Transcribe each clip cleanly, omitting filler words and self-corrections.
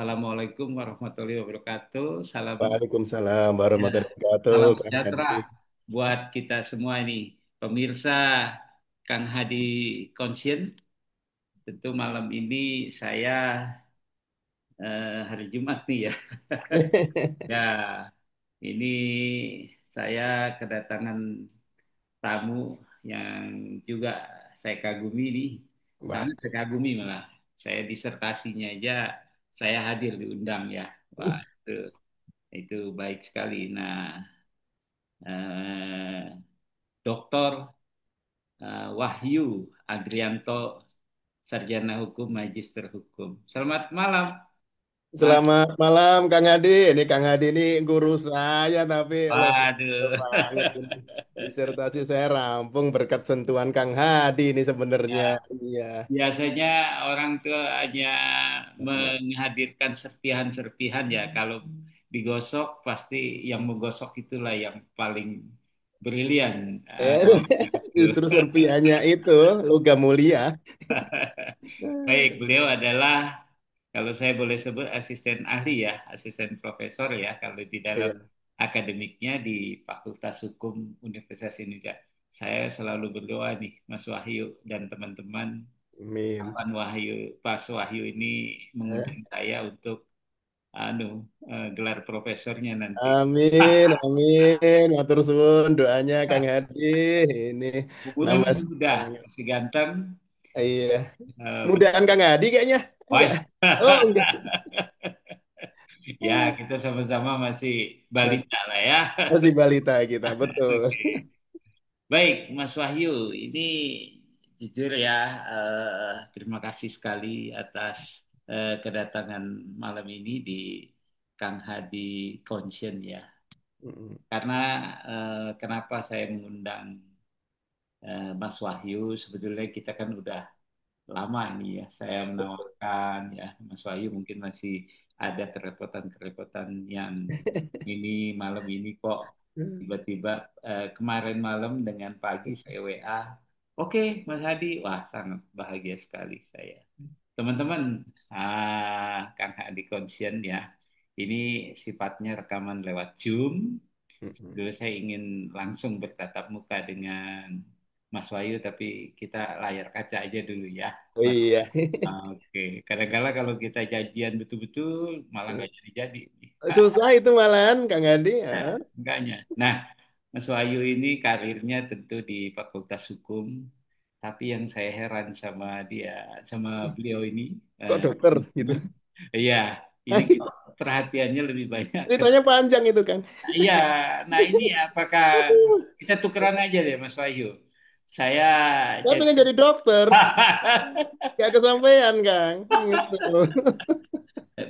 Assalamualaikum warahmatullahi wabarakatuh. Salam Waalaikumsalam ya, warahmatullahi wabarakatuh, salam Kang sejahtera Hadi. buat kita semua ini. Pemirsa Kang Hadi Konsien, tentu malam ini saya hari Jumat nih ya. Ya, ini saya kedatangan tamu yang juga saya kagumi nih. Wah, Sangat saya kagumi malah. Saya disertasinya aja saya hadir diundang ya. Wah, itu baik sekali. Nah, eh, Dr. Wahyu Adrianto, Sarjana Hukum, Magister Hukum. Selamat malam, Mas. selamat malam Kang Hadi. Ini Kang Hadi ini guru saya tapi level Waduh. banget ini. Disertasi saya rampung berkat sentuhan Kang Hadi ini sebenarnya. Ya, Iya. biasanya orang tua hanya menghadirkan serpihan-serpihan ya. Kalau digosok, pasti yang menggosok itulah yang paling brilian. Eh, justru serpihannya itu logam mulia. Baik, beliau adalah kalau saya boleh sebut asisten ahli ya, asisten profesor ya, kalau di dalam Iya, akademiknya di Fakultas Hukum Universitas Indonesia. Saya selalu berdoa nih, Mas Wahyu dan teman-teman, amin. kapan Wahyu, Pas Wahyu ini Eh, mengundang saya untuk anu gelar profesornya nanti. Amin, amin. Matur suwun doanya Kang Hadi. Ini Bukunya nama masih muda, masih ganteng. iya. Eh, Mudaan Kang Hadi kayaknya. Enggak. Wah, Oh, enggak. ya kita sama-sama masih Mas, balita lah ya. masih balita kita, betul. Oke. Baik, Mas Wahyu, ini jujur ya, terima kasih sekali atas kedatangan malam ini di Kang Hadi Conscience ya. Mm, Karena kenapa saya mengundang Mas Wahyu, sebetulnya kita kan udah lama nih ya, saya menawarkan ya, Mas Wahyu mungkin masih ada kerepotan-kerepotan yang ini malam ini kok tiba-tiba kemarin malam dengan pagi saya WA, oke Mas Hadi, wah sangat bahagia sekali saya. Teman-teman, Kang Hadi Conscient ya, ini sifatnya rekaman lewat Zoom. mm. Dulu saya ingin langsung bertatap muka dengan Mas Wahyu, tapi kita layar kaca aja dulu ya. Oh iya. Oke, kadang-kadang kalau kita janjian betul-betul malah nggak jadi-jadi. Susah itu malahan Kang Hadi. Nah, Ya. enggaknya. Nah, Mas Wahyu ini karirnya tentu di Fakultas Hukum, tapi yang saya heran sama dia, sama beliau ini, Kok eh, dokter gitu. iya, ini kok perhatiannya lebih banyak ke, Ceritanya panjang itu Kang. iya, nah ini apakah kita tukeran aja deh, Mas Wahyu. Saya Saya jadi, pengen jadi dokter. Gak kesampaian Kang. Gitu.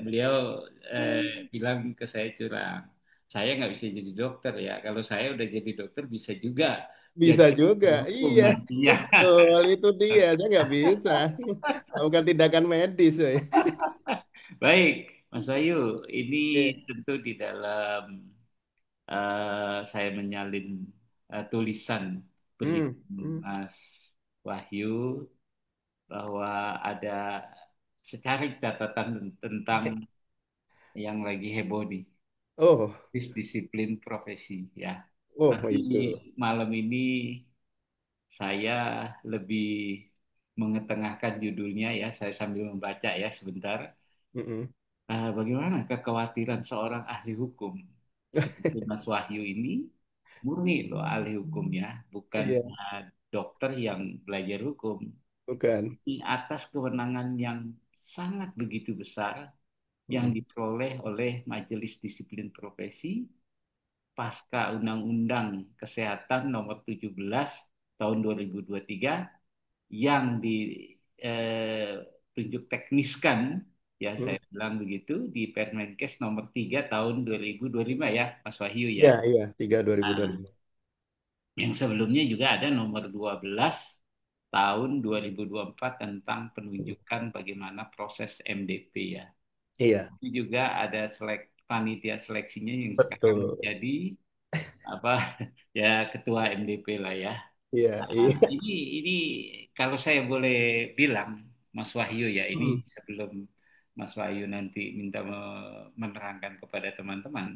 beliau eh, bilang ke saya curang. Saya nggak bisa jadi dokter ya. Kalau saya udah jadi dokter bisa juga Bisa jadi juga. hukum Iya. nantinya. Betul. Itu dia. Saya nggak bisa. Bukan tindakan medis. Woy. Baik, Mas Wahyu, ini Oke. tentu di dalam saya menyalin tulisan Hmm. penelitian Hmm. Mas Wahyu bahwa ada secari catatan tentang yang lagi heboh nih, Oh. disiplin profesi ya. Oh Tapi itu. malam ini saya lebih mengetengahkan judulnya ya, saya sambil membaca ya sebentar. Mm-mm. Bagaimana kekhawatiran seorang ahli hukum seperti Mas Wahyu ini, murni loh ahli hukum ya, bukan Iya. dokter yang belajar hukum, Bukan. di atas kewenangan yang sangat begitu besar yang Mm-mm. diperoleh oleh Majelis Disiplin Profesi pasca Undang-Undang Kesehatan Nomor 17 tahun 2023 yang ditunjuk tekniskan ya Mm. saya bilang begitu di Permenkes nomor 3 tahun 2025 ya Mas Wahyu ya. Iya, iya. 3/2025. Nah, yang sebelumnya juga ada nomor 12 tahun 2024 tentang Mm. penunjukan bagaimana proses MDP ya. Iya. Itu juga ada panitia seleksinya yang sekarang Betul. menjadi apa ya ketua MDP lah ya. Iya, Nah, iya. ini kalau saya boleh bilang, Mas Wahyu ya, ini Mm. sebelum Mas Wahyu nanti minta menerangkan kepada teman-teman,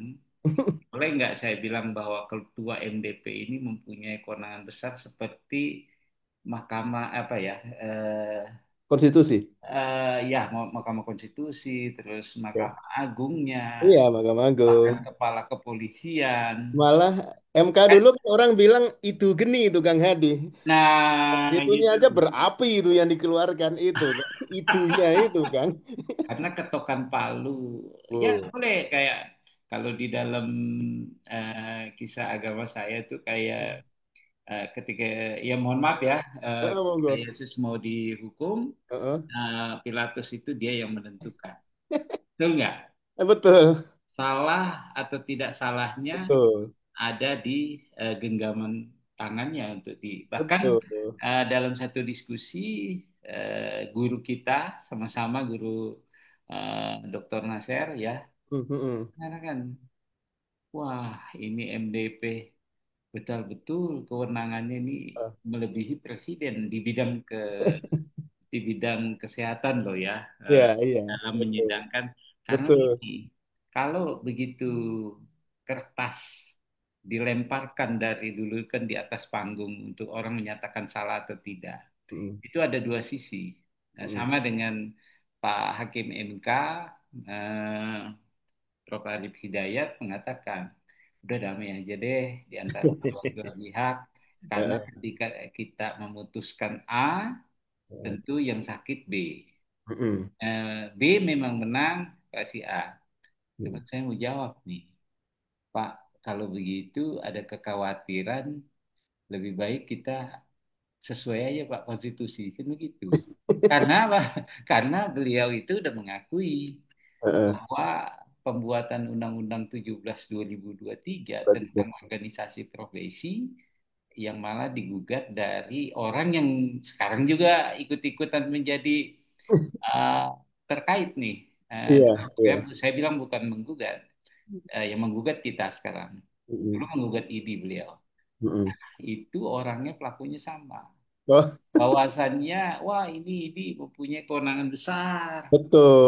boleh nggak saya bilang bahwa ketua MDP ini mempunyai kewenangan besar seperti Mahkamah apa ya? Konstitusi. Ya, Mahkamah Konstitusi, terus Ya. Mahkamah Agungnya, Iya, Mahkamah Agung. bahkan Kepala Kepolisian. Malah MK Eh, dulu kan orang bilang itu geni itu Kang Hadi. Nah, Itunya gitu. aja berapi itu yang dikeluarkan itu kan. Itunya itu kan. Karena ketokan palu, ya Hmm. boleh kayak kalau di dalam kisah agama saya tuh kayak ketika ya mohon maaf ya, ketika Monggo. Yesus mau dihukum, Heeh. Pilatus itu dia yang menentukan. Betul nggak? Betul, Salah atau tidak salahnya betul, ada di genggaman tangannya untuk di bahkan betul. dalam satu diskusi guru kita sama-sama guru Dr. Nasir ya Mhm. mengatakan wah ini MDP betul-betul kewenangannya ini Ah, melebihi presiden di bidang kesehatan loh ya iya, eh, iya, dalam betul, menyidangkan karena betul. gini kalau begitu kertas dilemparkan dari dulu kan di atas panggung untuk orang menyatakan salah atau tidak Mhm. itu ada dua sisi. Nah, Mhm. sama dengan Pak Hakim MK eh, Prof Arif Hidayat mengatakan udah damai aja deh di antara kedua belah pihak karena Heeh. ketika kita memutuskan A tentu yang sakit B. Mhm. B memang menang kasih A. Cuma Mhm. saya mau jawab nih, Pak, kalau begitu ada kekhawatiran lebih baik kita sesuai aja Pak konstitusi kan begitu. Karena apa? Karena beliau itu udah mengakui Heeh. bahwa pembuatan Undang-Undang 17 2023 tentang Betul. organisasi profesi yang malah digugat dari orang yang sekarang juga ikut-ikutan menjadi uh, terkait nih. Iya, iya. Saya bilang bukan menggugat, yang menggugat kita sekarang. Dulu Mhm. menggugat ID beliau. Mhm. Itu orangnya pelakunya sama. Oh, Bahwasannya, wah ini mempunyai kewenangan besar.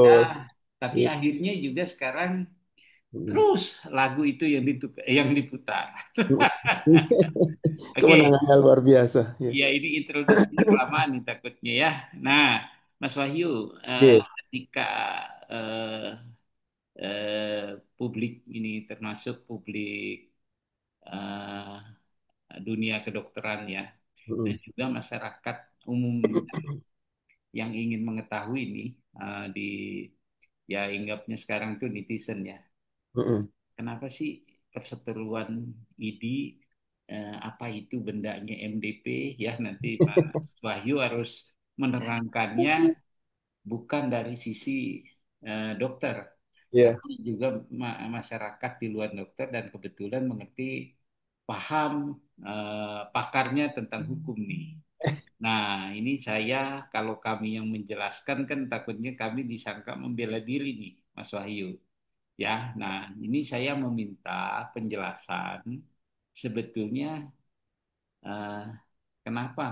Ya, betul. tapi Iya. akhirnya juga sekarang Mhm. terus lagu itu yang diputar. Oke, Kemenangannya luar biasa. Ya. ya ini introduksinya kelamaan nih takutnya ya. Nah, Mas Wahyu, Oke. ketika eh, publik ini termasuk publik eh, dunia kedokteran ya, dan Mhm. juga masyarakat umum yang ingin mengetahui nih di ya inggapnya sekarang tuh netizen ya. Mhm. Kenapa sih perseteruan ID apa itu bendanya MDP ya nanti Mas Wahyu harus menerangkannya bukan dari sisi dokter Iya. tapi juga masyarakat di luar dokter dan kebetulan mengerti paham pakarnya tentang hukum nih. Nah, ini saya kalau kami yang menjelaskan kan takutnya kami disangka membela diri nih, Mas Wahyu. Ya, nah ini saya meminta penjelasan sebetulnya eh, kenapa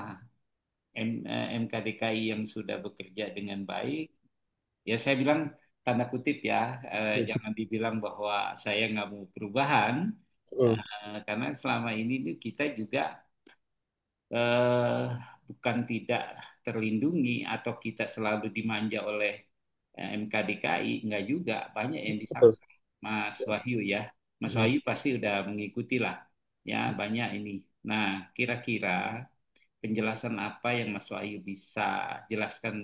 MKDKI yang sudah bekerja dengan baik, ya saya bilang tanda kutip ya, jangan dibilang bahwa saya nggak mau perubahan, Mhm. karena selama ini nih kita juga eh, bukan tidak terlindungi atau kita selalu dimanja oleh MKDKI, enggak juga, banyak yang Betul. disangka. Mas Wahyu ya, Mas Mhm. Wahyu pasti udah mengikuti lah, ya banyak ini. Nah, kira-kira penjelasan apa yang Mas Wahyu bisa jelaskan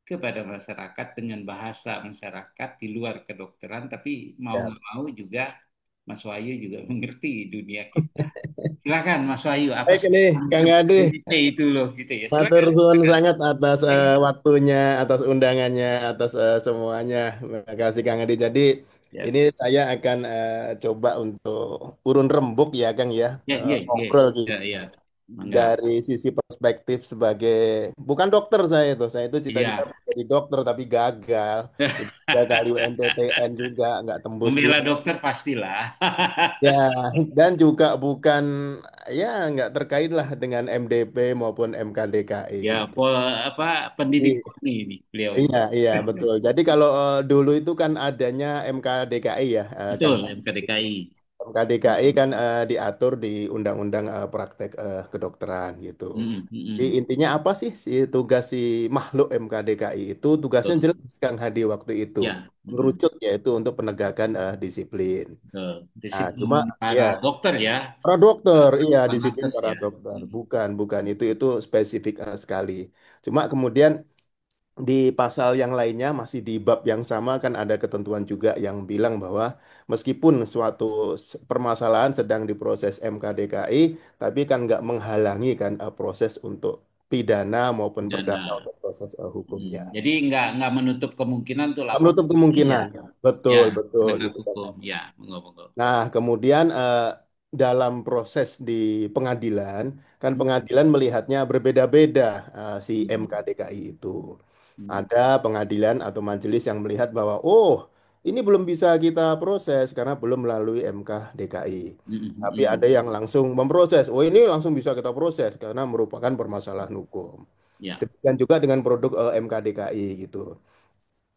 kepada masyarakat dengan bahasa masyarakat di luar kedokteran, tapi mau Ya. nggak mau juga Mas Wahyu juga mengerti dunia kita. Silakan Mas Wahyu, apa Baik sih nih, yang Kang disebut Ade. DP itu loh gitu ya. Matur Silakan. suwun Silakan. sangat atas Iya. waktunya, atas undangannya, atas semuanya. Terima kasih Kang Adi. Jadi Ya, ini saya akan coba untuk urun rembuk ya Kang ya, ya, ya, ya, ngobrol ya, gitu. ya. Enggak. dari sisi perspektif sebagai bukan dokter saya itu cita-cita Iya. jadi dokter tapi gagal. Jadi 3 kali UMPTN juga nggak tembus Membela juga. dokter pastilah. Ya, dan juga bukan ya nggak terkait lah dengan MDP maupun MKDKI Ya, gitu. apa pendidik I- murni ini beliau ini. Iya, iya betul. Jadi kalau dulu itu kan adanya MKDKI ya, Kang. Betul, MKDKI. MKDKI kan diatur di Undang-Undang Praktek Kedokteran gitu. Mm, Jadi mm, intinya apa sih tugas si makhluk MKDKI itu? Tugasnya betul. jelas Kang Hadi waktu itu. Ya, Mengerucut yaitu untuk penegakan disiplin. betul. Nah, Disiplin cuma para ya dokter ya, para dokter, iya bukan disiplin nakes para ya. dokter. Mm, Bukan itu spesifik sekali. Cuma kemudian di pasal yang lainnya masih di bab yang sama kan ada ketentuan juga yang bilang bahwa meskipun suatu permasalahan sedang diproses MKDKI, tapi kan nggak menghalangi kan proses untuk pidana maupun perdata Dana. untuk proses hukumnya. Jadi nggak menutup kemungkinan untuk Nggak lapor menutup polisi ya. kemungkinan. Ya, Betul, betul penegak itu kan. hukum. Ya, monggo monggo. Nah, kemudian dalam proses di pengadilan, kan Mm, pengadilan melihatnya berbeda-beda si mm, MKDKI itu. mm, Ada pengadilan atau majelis yang melihat bahwa, oh, ini belum bisa kita proses karena belum melalui MKDKI. mm, mm, Tapi ada mm. yang langsung memproses, oh ini langsung bisa kita proses karena merupakan permasalahan hukum. Ya. Demikian juga dengan produk MKDKI gitu.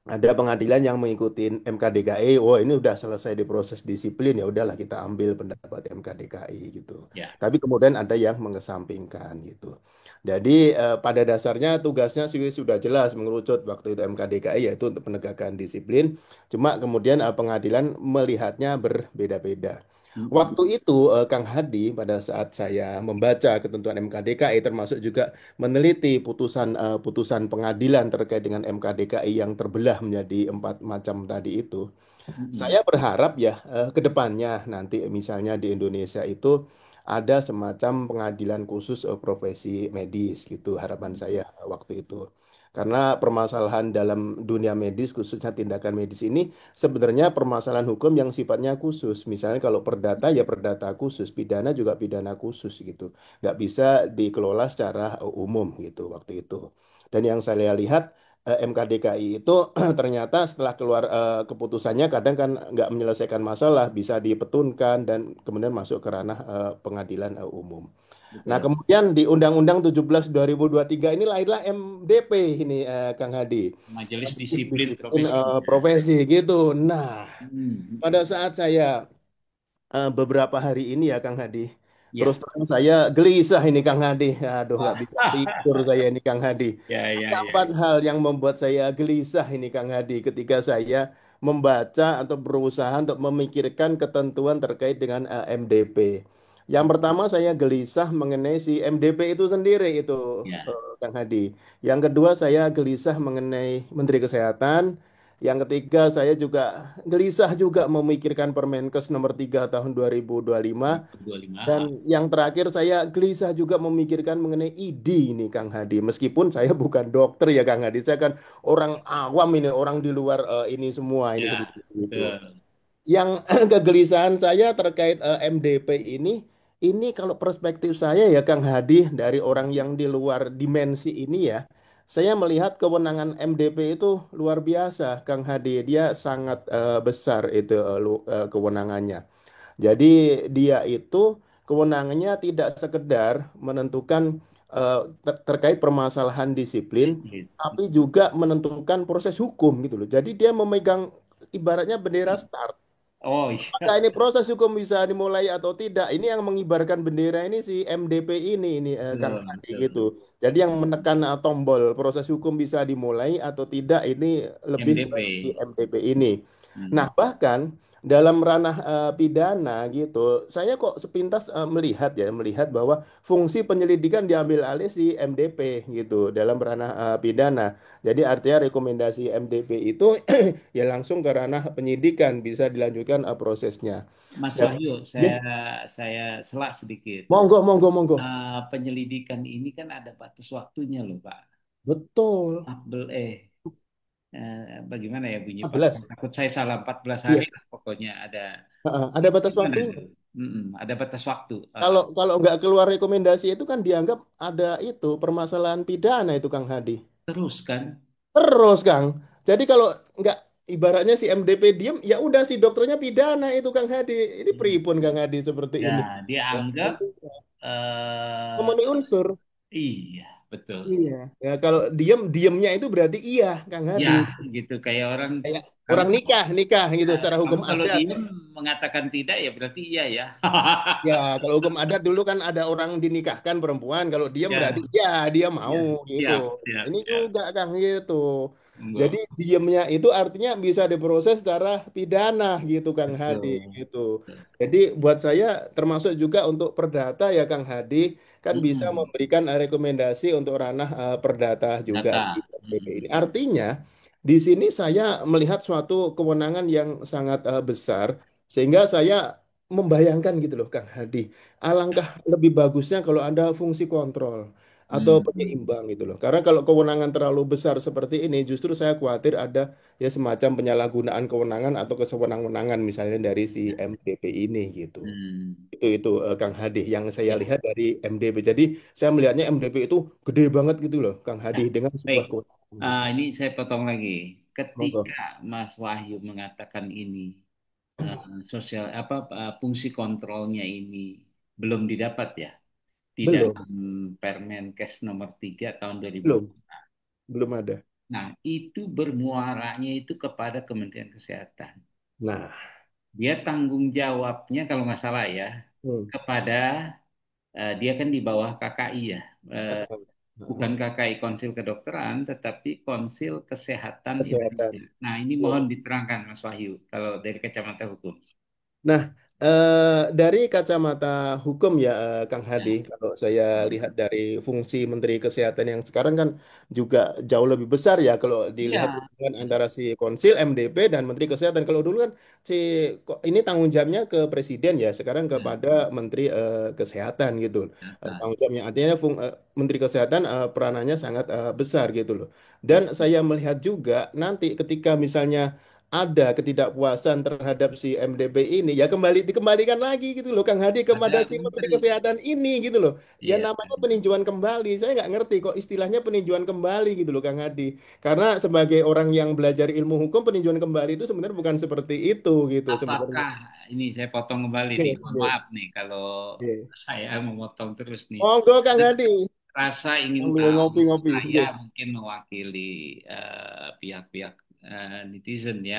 Ada pengadilan yang mengikuti MKDKI, oh ini udah selesai diproses disiplin ya udahlah kita ambil pendapat MKDKI gitu. Ya. Tapi kemudian ada yang mengesampingkan gitu. Jadi pada dasarnya tugasnya sih sudah jelas mengerucut waktu itu MKDKI yaitu untuk penegakan disiplin. Cuma kemudian pengadilan melihatnya berbeda-beda. Mm, Waktu itu Kang Hadi pada saat saya membaca ketentuan MKDKI termasuk juga meneliti putusan pengadilan terkait dengan MKDKI yang terbelah menjadi 4 macam tadi itu. mm, Saya berharap ya ke depannya nanti misalnya di Indonesia itu ada semacam pengadilan khusus profesi medis gitu harapan mm. saya waktu itu. Karena permasalahan dalam dunia medis khususnya tindakan medis ini sebenarnya permasalahan hukum yang sifatnya khusus. Misalnya kalau perdata ya perdata khusus, pidana juga pidana khusus gitu. Nggak bisa dikelola secara umum gitu waktu itu. Dan yang saya lihat MKDKI itu ternyata setelah keluar keputusannya kadang kan nggak menyelesaikan masalah, bisa dipetunkan dan kemudian masuk ke ranah pengadilan umum. Nah, Betul. kemudian di Undang-Undang 17 2023 ini lahirlah MDP ini Kang Hadi. Majelis Majelis Disiplin Disiplin Profesi. Profesi gitu. Nah, Mm, pada mm. saat saya beberapa hari ini ya Kang Hadi, terus Ya. terang saya gelisah ini Kang Hadi. Aduh, nggak Wah. bisa tidur saya ini Kang Hadi. Ya, Ada ya, ya, 4 hal yang membuat saya gelisah ini Kang Hadi ketika saya membaca atau berusaha untuk memikirkan ketentuan terkait dengan MDP. Yang pertama saya gelisah mengenai si MDP itu sendiri itu ya. Kang Hadi. Yang kedua saya gelisah mengenai Menteri Kesehatan. Yang ketiga saya juga gelisah juga memikirkan Permenkes nomor 3 tahun 2025. 25. Dan yang terakhir saya gelisah juga memikirkan mengenai ID ini Kang Hadi. Meskipun saya bukan dokter ya Kang Hadi, saya kan orang awam ini, orang di luar ini semua ini Ya, seperti itu. betul. Yang kegelisahan saya terkait MDP ini kalau perspektif saya ya Kang Hadi dari orang yang di luar dimensi ini ya, saya melihat kewenangan MDP itu luar biasa Kang Hadi. Dia sangat besar itu kewenangannya. Jadi dia itu kewenangannya tidak sekedar menentukan terkait permasalahan disiplin, Disiplin. tapi juga menentukan proses hukum gitu loh. Jadi dia memegang ibaratnya bendera start. Oh Apakah iya, ini proses hukum bisa dimulai atau tidak? Ini yang mengibarkan bendera ini si MDP ini Kang betul, Adi gitu. betul. Jadi yang menekan tombol proses hukum bisa dimulai atau tidak ini lebih ke si MDP. MDP ini. Nah, Hmm. bahkan dalam ranah pidana gitu, saya kok sepintas melihat ya, melihat bahwa fungsi penyelidikan diambil alih si MDP gitu dalam ranah pidana. Jadi artinya rekomendasi MDP itu ya langsung ke ranah penyidikan bisa dilanjutkan prosesnya. Mas Dan Wahyu, ya, saya selak sedikit. monggo monggo monggo. Penyelidikan ini kan ada batas waktunya loh, Pak. Betul. Bagaimana ya bunyi Pak? 14. Takut saya salah 14 hari Iya, lah pokoknya ada. ada batas Gimana waktu. itu? ada batas waktu. Kalau kalau nggak keluar rekomendasi itu kan dianggap ada itu permasalahan pidana itu Kang Hadi. Terus kan, Terus Kang. Jadi kalau nggak ibaratnya si MDP diem, ya udah si dokternya pidana itu Kang Hadi. Ini pripun Kang Hadi seperti ya ini. dia Ya, anggap eh memenuhi unsur. iya betul. Iya. Ya kalau diem diemnya itu berarti iya Kang Ya Hadi. gitu kayak orang Kayak kamu orang nikah nikah gitu secara kamu hukum kalau adat. diem mengatakan tidak ya berarti iya ya. Ya, kalau hukum adat dulu kan ada orang dinikahkan perempuan, kalau diam berarti Ya, ya dia mau ya, gitu. siap, siap, Ini siap. juga Kang gitu. Jadi Monggo. diamnya itu artinya bisa diproses secara pidana gitu Kang Hadi Betul. gitu. Betul. Jadi buat saya termasuk juga untuk perdata ya Kang Hadi kan bisa Mm-mm. memberikan rekomendasi untuk ranah perdata juga si Data. PPP ini. Artinya di sini saya melihat suatu kewenangan yang sangat besar sehingga saya membayangkan gitu loh Kang Hadi. Alangkah lebih bagusnya kalau ada fungsi kontrol atau Mm-mm. penyeimbang gitu loh. Karena kalau kewenangan terlalu besar seperti ini justru saya khawatir ada ya semacam penyalahgunaan kewenangan atau kesewenang-wenangan misalnya dari si Ya. MDP ini gitu. Hmm. Itu Kang Hadi yang saya Ya. lihat dari MDP. Jadi saya melihatnya MDP itu gede banget gitu loh Kang Hadi Ya. dengan Baik. sebuah kewenangan besar. Ini saya potong lagi. Ketika Monggo. Mas Wahyu mengatakan ini, sosial apa fungsi kontrolnya ini belum didapat ya di Belum, dalam Permenkes nomor 3 tahun 2000. belum, belum ada. Nah, itu bermuaranya itu kepada Kementerian Kesehatan. Nah, Dia tanggung jawabnya kalau nggak salah ya hmm. kepada dia kan di bawah KKI ya. Eh, Bukan KKI Konsil Kedokteran, tetapi Konsil Kesehatan Kesehatan. Indonesia. Nah, ini mohon Betul. diterangkan Mas Wahyu kalau dari kacamata hukum. Nah, dari kacamata hukum ya, Kang Hadi, Ya. kalau saya lihat dari fungsi Menteri Kesehatan yang sekarang kan juga jauh lebih besar ya kalau dilihat Iya. hubungan antara si Konsil, MDP, dan Menteri Kesehatan. Kalau dulu kan si ini tanggung jawabnya ke Presiden ya, sekarang kepada Menteri Kesehatan gitu. Ya. Tanggung jawabnya artinya Menteri Kesehatan peranannya sangat besar gitu loh. Dan saya melihat juga nanti ketika misalnya ada ketidakpuasan terhadap si MDB ini ya dikembalikan lagi gitu loh Kang Hadi kepada Ada si Menteri menteri. Kesehatan ini gitu loh ya Iya. namanya peninjauan kembali saya nggak ngerti kok istilahnya peninjauan kembali gitu loh Kang Hadi karena sebagai orang yang belajar ilmu hukum peninjauan kembali itu sebenarnya bukan seperti itu gitu sebenarnya. Apakah ini saya potong kembali nih, Oke, mohon oke, maaf nih kalau oke. saya memotong terus nih. Monggo Kang Hadi Rasa ingin sambil tahu, ngopi-ngopi. saya Oke. mungkin mewakili pihak-pihak netizen ya,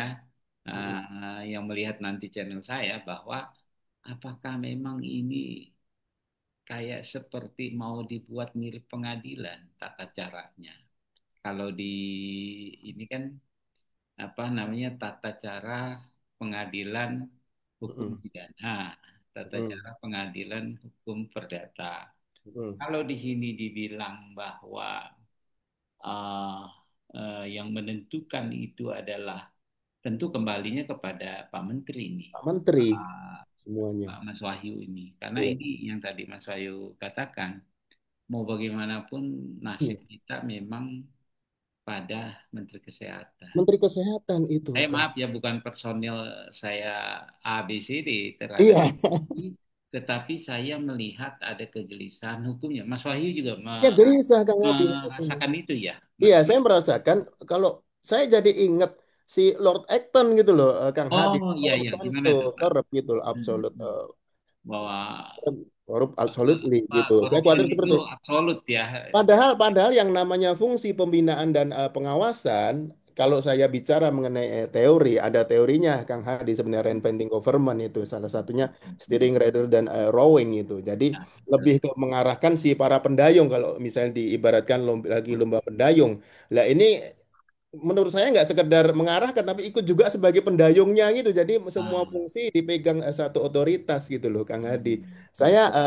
yang melihat nanti channel saya bahwa apakah memang ini kayak seperti mau dibuat mirip pengadilan tata caranya. Kalau di ini kan apa namanya tata cara pengadilan hukum Mm-mm, pidana, tata mm-mm, cara pengadilan hukum perdata. mm-mm. Kalau di sini dibilang bahwa uh, yang menentukan itu adalah tentu kembalinya kepada Pak Menteri ini, Pak Menteri Pak, semuanya. Pak Mas Wahyu ini, karena Iya. ini yang tadi Mas Wahyu katakan, mau bagaimanapun nasib Iya. kita memang pada Menteri Kesehatan. Menteri Kesehatan itu Saya Kang. maaf ya bukan personil saya A B C D terhadap Iya. ini, tetapi saya melihat ada kegelisahan hukumnya. Mas Wahyu juga Ya gelisah Kang Adi. merasakan itu ya, Mas. Iya, saya merasakan kalau saya jadi ingat si Lord Acton gitu loh, Kang Hadi. Oh iya All iya, tends gimana to tuh Pak? corrupt gitu loh, Hmm, absolute, hmm. Bahwa korup absolutely gitu. Saya corruption khawatir itu seperti absolut ya. padahal yang namanya fungsi pembinaan dan pengawasan, kalau saya bicara mengenai teori, ada teorinya Kang Hadi sebenarnya inventing government itu salah satunya steering rather dan rowing itu. Jadi Ya, lebih betul. ke mengarahkan si para pendayung kalau misalnya diibaratkan lagi lomba pendayung. Lah ini menurut saya nggak sekedar mengarahkan tapi ikut juga sebagai pendayungnya gitu. Jadi semua Ah, fungsi dipegang satu otoritas gitu loh Kang Hadi. hmm, Saya hmm.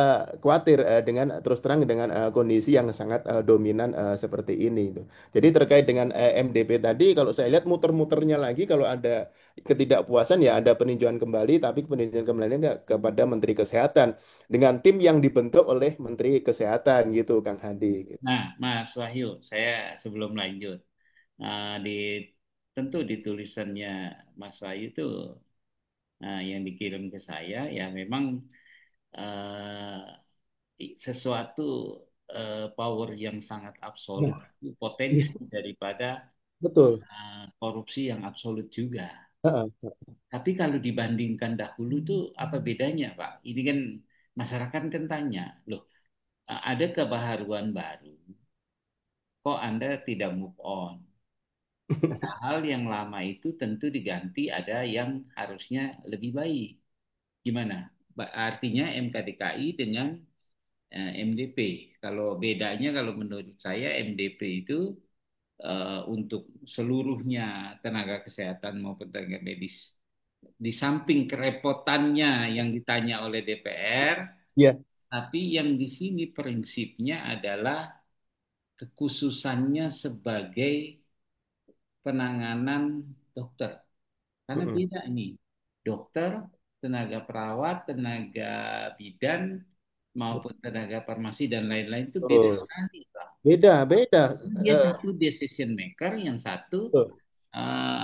khawatir dengan terus terang dengan kondisi yang sangat dominan seperti ini gitu. Jadi terkait dengan MDP tadi kalau saya lihat muter-muternya lagi kalau ada ketidakpuasan ya ada peninjauan kembali tapi peninjauan kembali nggak kepada Menteri Kesehatan dengan tim yang dibentuk oleh Menteri Kesehatan gitu Kang Hadi. Nah, Mas Wahyu, saya sebelum lanjut, di tentu di tulisannya Mas Wahyu itu yang dikirim ke saya ya memang sesuatu power yang sangat absolut, Nah, itu iya, potensi daripada betul. korupsi yang absolut juga. Heeh. Tapi kalau dibandingkan dahulu tuh apa bedanya, Pak? Ini kan masyarakat kan tanya, loh, ada kebaharuan baru, kok Anda tidak move on? Hal yang lama itu tentu diganti ada yang harusnya lebih baik. Gimana? Artinya MKDKI dengan MDP. Kalau bedanya kalau menurut saya MDP itu untuk seluruhnya tenaga kesehatan maupun tenaga medis. Di samping kerepotannya yang ditanya oleh DPR, Iya. tapi yang di sini prinsipnya adalah kekhususannya sebagai penanganan dokter. Karena Mm-mm. beda nih, dokter, tenaga perawat, tenaga bidan, maupun tenaga farmasi dan lain-lain itu beda Betul. sekali, Pak. Beda, beda. Dia Eh, satu decision maker, yang satu betul,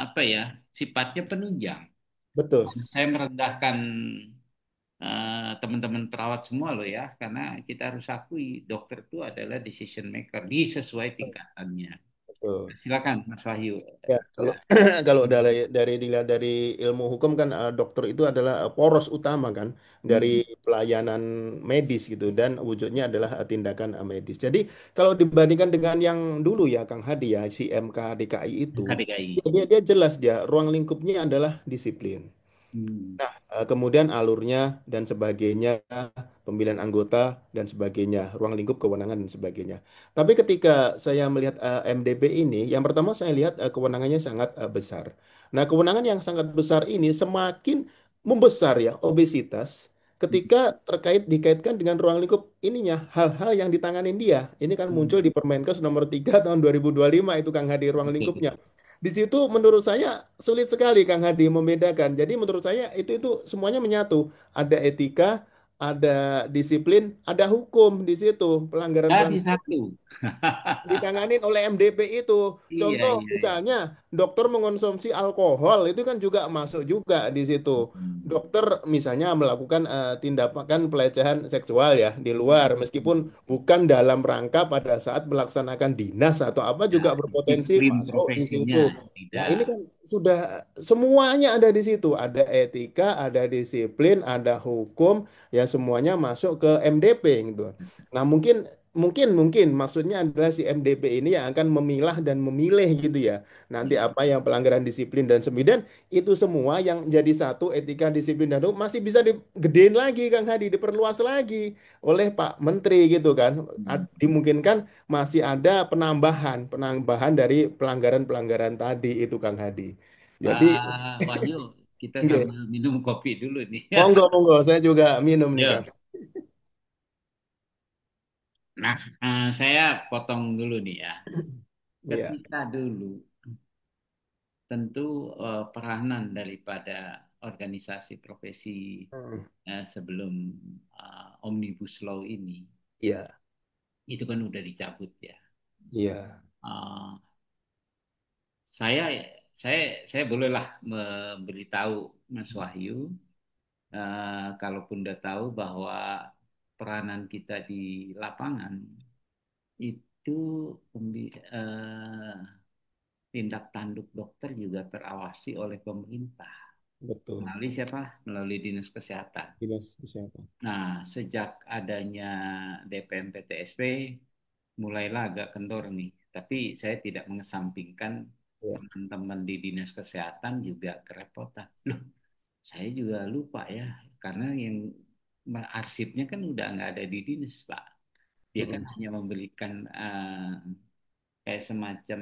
apa ya, sifatnya penunjang. betul, Saya merendahkan teman-teman perawat semua loh ya, karena kita harus akui dokter itu adalah decision maker di sesuai tingkatannya. betul. Silakan Mas Wahyu. Ya, kalau kalau dari dilihat dari ilmu hukum kan dokter itu adalah poros utama kan dari Hmm. pelayanan medis gitu dan wujudnya adalah tindakan medis. Jadi kalau dibandingkan dengan yang dulu ya Kang Hadi ya si MKDKI itu KDKI. dia jelas dia ruang lingkupnya adalah disiplin. Hmm. Nah, kemudian alurnya dan sebagainya, pemilihan anggota dan sebagainya, ruang lingkup kewenangan dan sebagainya. Tapi ketika saya melihat MDP ini, yang pertama saya lihat kewenangannya sangat besar. Nah, kewenangan yang sangat besar ini semakin membesar ya obesitas ketika dikaitkan dengan ruang lingkup ininya, hal-hal yang ditanganin dia. Ini kan muncul Hmm. di Permenkes nomor 3 tahun 2025 itu Kang Hadir ruang Betul, lingkupnya. betul. Di situ menurut saya sulit sekali Kang Hadi membedakan. Jadi menurut saya itu semuanya menyatu. Ada etika, ada disiplin, ada hukum di situ. Jadi Pelanggaran-pelanggaran satu. ditanganin oleh MDP itu. Iya, Contoh iya, iya. misalnya dokter mengonsumsi alkohol itu kan juga masuk juga di situ. Hmm. Dokter misalnya melakukan tindakan pelecehan seksual ya di luar meskipun bukan dalam rangka pada saat melaksanakan dinas atau apa Ya, juga berpotensi disiplin masuk di situ. profesinya Nah, tidak. ini kan sudah semuanya ada di situ. Ada etika, ada disiplin, ada hukum, ya semuanya masuk ke MDP gitu. Nah, mungkin Mungkin, mungkin maksudnya adalah si MDP ini yang akan memilah dan memilih gitu ya. Nanti Hmm. apa yang pelanggaran disiplin dan sembilan itu semua yang jadi satu etika disiplin dan hukum masih bisa digedein lagi Kang Hadi, diperluas lagi oleh Pak Menteri gitu kan. Hmm. Dimungkinkan masih ada penambahan, penambahan dari pelanggaran-pelanggaran tadi itu Kang Hadi. Jadi, Pak Wahyu, kita oke. sambil minum kopi dulu nih. Monggo, monggo, saya juga minum nih Kang. Ya. Nah, saya potong dulu nih ya. Iya. Ketika dulu tentu peranan daripada organisasi profesi Hmm. sebelum Omnibus Law ini Iya, itu kan udah dicabut ya. iya. Eh, saya saya bolehlah memberitahu Mas Wahyu, kalaupun udah tahu bahwa peranan kita di lapangan itu tindak tanduk dokter juga terawasi oleh pemerintah. Betul. Melalui siapa? Melalui Dinas Kesehatan. Dinas kesehatan. Nah, sejak adanya DPM PTSP, mulailah agak kendor nih. Tapi saya tidak mengesampingkan Ya. teman-teman di Dinas Kesehatan juga kerepotan. Loh, saya juga lupa ya, karena yang arsipnya kan udah nggak ada di dinas, Pak. Dia kan Mm-mm. hanya memberikan kayak semacam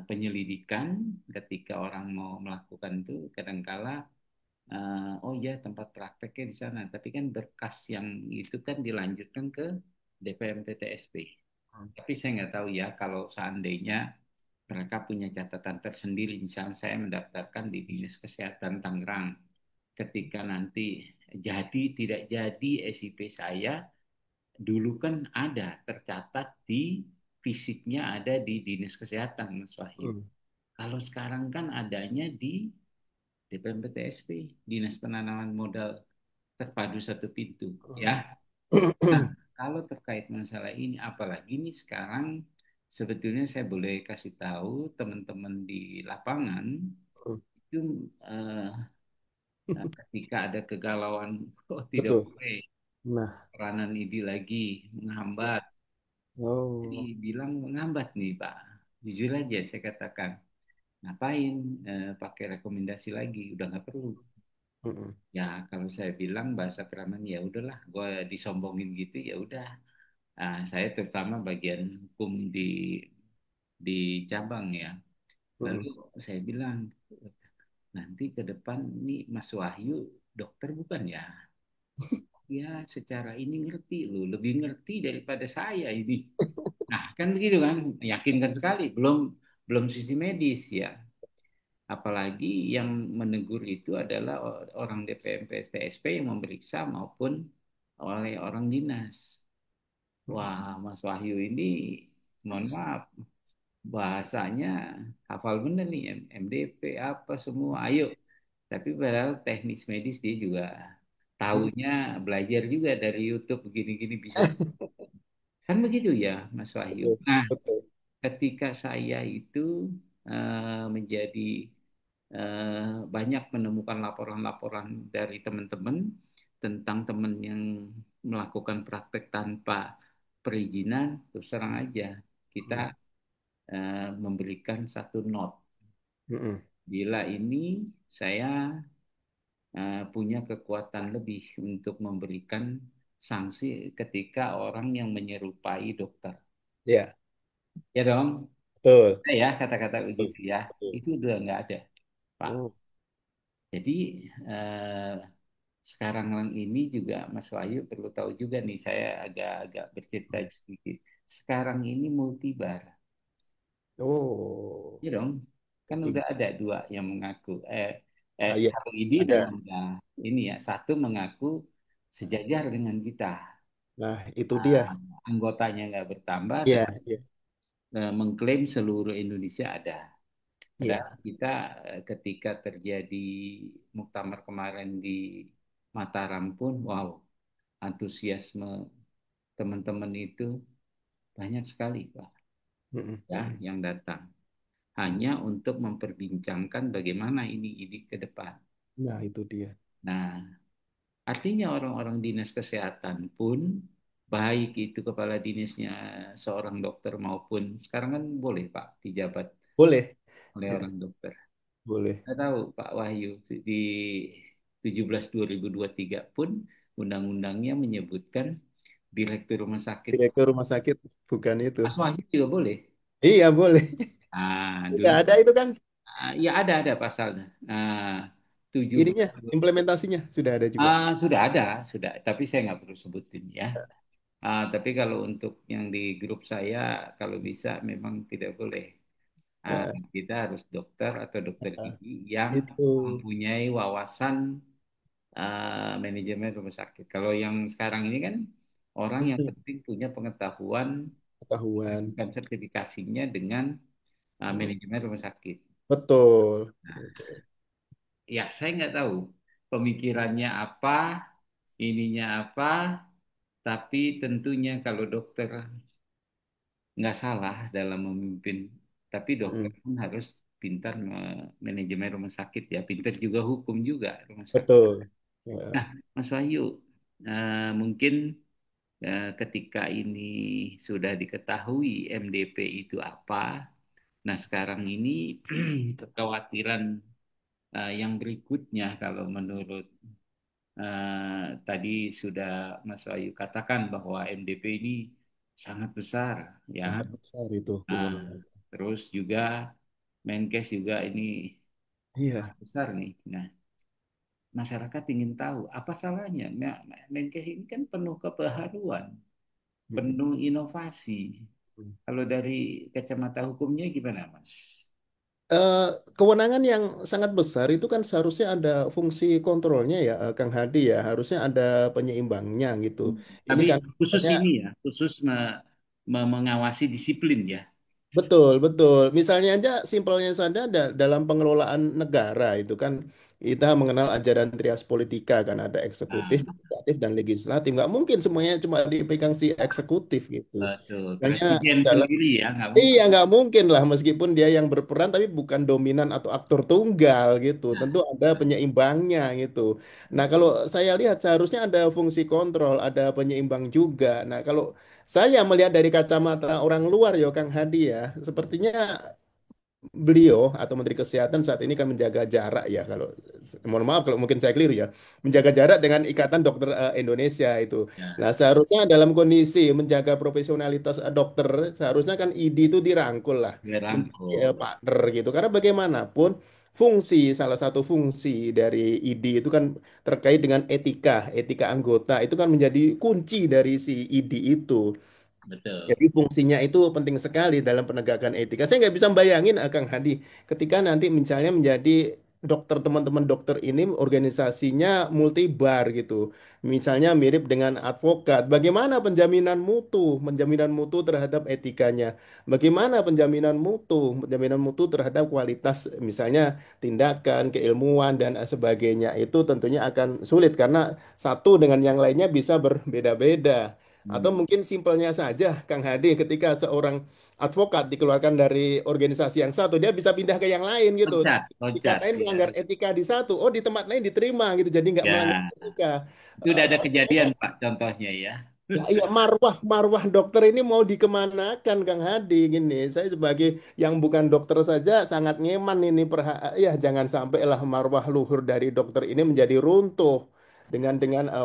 penyelidikan ketika orang mau melakukan itu kadangkala oh ya tempat prakteknya di sana, tapi kan berkas yang itu kan dilanjutkan ke DPM PTSP. Tapi saya nggak tahu ya kalau seandainya mereka punya catatan tersendiri, misalnya saya mendaftarkan di Dinas Kesehatan Tangerang, ketika nanti jadi tidak jadi SIP saya, dulu kan ada tercatat di fisiknya ada di Dinas Kesehatan, Mas Wahyu. Mm. Kalau sekarang kan adanya di DPMPTSP, Dinas Penanaman Modal terpadu satu pintu, ya. Mm. Nah, kalau terkait masalah ini, apalagi nih sekarang sebetulnya saya boleh kasih tahu teman-teman di lapangan itu eh, ketika ada kegalauan, oh tidak Betul. boleh Nah, peranan ini lagi menghambat. Jadi oh, bilang menghambat nih Pak. Jujur aja saya katakan, ngapain pakai rekomendasi lagi, udah nggak perlu. mm-mm, Ya kalau saya bilang bahasa keraman ya udahlah, gue disombongin gitu ya udah. Saya terutama bagian hukum di cabang ya. Lalu mm-mm. saya bilang nanti ke depan nih Mas Wahyu dokter bukan ya? Ya secara ini ngerti loh, lebih ngerti daripada saya ini. Nah kan begitu kan, meyakinkan sekali. Belum belum sisi medis ya. Apalagi yang menegur itu adalah orang DPM PSTSP yang memeriksa maupun oleh orang dinas. Wah, Mas Wahyu ini, mohon maaf, bahasanya hafal bener nih, MDP apa semua, ayo. Tapi padahal teknis medis dia juga taunya belajar juga dari YouTube begini-gini bisa. Kan begitu ya, Mas Wahyu. Betul, Nah, betul. ketika saya itu menjadi banyak menemukan laporan-laporan dari teman-teman tentang teman yang melakukan praktek tanpa perizinan, terus terang aja kita Mm, memberikan satu note. mm-mm. Bila ini saya punya kekuatan lebih untuk memberikan sanksi ketika orang yang menyerupai dokter. Ya, Ya dong, betul, ya kata-kata betul, begitu ya, betul. itu udah nggak ada, Pak. Oh, Jadi eh, sekarang ini juga Mas Wahyu perlu tahu juga nih, saya agak-agak bercerita sedikit. Sekarang ini multibar, oh, ya dong. Kan ngerti. udah ada dua yang mengaku. Iya, Kalau ini ada. memang udah ini ya, satu mengaku sejajar dengan kita. Nah, itu dia. Ah, anggotanya nggak bertambah, Iya, tapi iya, mengklaim seluruh Indonesia ada. Padahal iya. kita ketika terjadi muktamar kemarin di Mataram pun, wow, antusiasme teman-teman itu banyak sekali, Pak, Mm-mm, ya, mm-mm. yang datang. Hanya untuk memperbincangkan bagaimana ini ke depan. Nah, itu dia. Nah, artinya orang-orang dinas kesehatan pun, baik itu kepala dinasnya seorang dokter maupun, sekarang kan boleh, Pak, dijabat Boleh, oleh orang dokter. boleh. Saya tahu Pak Wahyu di 17 2023 pun undang-undangnya menyebutkan direktur rumah sakit. Direktur rumah sakit, bukan itu. Mas Wahyu juga boleh. Iya, boleh. Dulu Sudah ada itu kan. ya ada pasalnya. Tujuh Ininya, implementasinya sudah ada juga. sudah ada, sudah. Tapi saya nggak perlu sebutin ya. Tapi kalau untuk yang di grup saya, kalau bisa memang tidak boleh. Ah, Eh, kita harus dokter atau dokter eh, gigi yang itu. mempunyai wawasan manajemen rumah sakit. Kalau yang sekarang ini kan orang yang Mm-mm. penting punya pengetahuan Ketahuan. bukan sertifikasinya dengan Mm. manajemen rumah sakit. Betul. Betul. Ya, saya nggak tahu pemikirannya apa, ininya apa, tapi tentunya kalau dokter nggak salah dalam memimpin, tapi dokter Mm. pun harus pintar manajemen rumah sakit ya, pintar juga hukum juga rumah sakit. Betul. Nah, Ya. Mas Wahyu, mungkin ketika ini sudah diketahui MDP itu apa, nah sekarang ini kekhawatiran yang berikutnya kalau menurut tadi sudah Mas Wahyu katakan bahwa MDP ini sangat besar ya. Sangat besar itu Nah, kewenangan. terus juga Menkes juga ini sangat Iya. besar nih. Nah, masyarakat ingin tahu apa salahnya. Menkes ini kan penuh kebaharuan, Mm-mm. penuh inovasi. Kalau dari kacamata hukumnya gimana, Mas? Eh, Kewenangan yang sangat besar itu kan seharusnya ada fungsi kontrolnya ya, Kang Hadi ya. Harusnya ada penyeimbangnya gitu. Ini Tapi kan khusus misalnya ini ya, khusus mengawasi disiplin ya. betul, betul. Misalnya aja simpelnya saja dalam pengelolaan negara itu kan Kita mengenal ajaran trias politika kan ada eksekutif, Nah, legislatif, dan legislatif. Nggak mungkin semuanya cuma dipegang si eksekutif gitu. betul. Makanya Presiden dalam sendiri ya, nggak iya mungkin. nggak mungkin lah meskipun dia yang berperan tapi bukan dominan atau aktor tunggal gitu. Nah, Tentu ada penyeimbangnya gitu. Nah kalau saya lihat seharusnya ada fungsi kontrol, ada penyeimbang juga. Nah kalau saya melihat dari kacamata orang luar ya Kang Hadi ya, sepertinya beliau atau Menteri Kesehatan saat ini kan menjaga jarak ya kalau mohon maaf kalau mungkin saya keliru ya menjaga jarak dengan Ikatan Dokter Indonesia itu. ya, Nah seharusnya dalam kondisi menjaga profesionalitas dokter seharusnya kan ID itu dirangkul lah menjadi dirangkul. partner gitu karena bagaimanapun fungsi salah satu fungsi dari ID itu kan terkait dengan etika anggota itu kan menjadi kunci dari si ID itu. Betul. Jadi fungsinya itu penting sekali dalam penegakan etika. Saya nggak bisa bayangin, Kang Hadi, ketika nanti misalnya menjadi dokter teman-teman dokter ini organisasinya multibar gitu. Misalnya mirip dengan advokat. Bagaimana penjaminan mutu terhadap etikanya? Bagaimana penjaminan mutu terhadap kualitas misalnya tindakan, keilmuan dan sebagainya. Itu tentunya akan sulit karena satu dengan yang lainnya bisa berbeda-beda. Atau Hmm. mungkin simpelnya saja, Kang Hadi, ketika seorang advokat dikeluarkan dari organisasi yang satu, dia bisa pindah ke yang lain gitu. Loncat, loncat, Dikatain ya. melanggar etika di satu, oh di tempat lain diterima gitu, jadi nggak melanggar Ya, etika. itu udah ada Saya kejadian, Pak, contohnya ya. ya, iya marwah dokter ini mau dikemanakan Kang Hadi gini. Saya sebagai yang bukan dokter saja sangat ngeman ini ya jangan sampai lah marwah luhur dari dokter ini menjadi runtuh dengan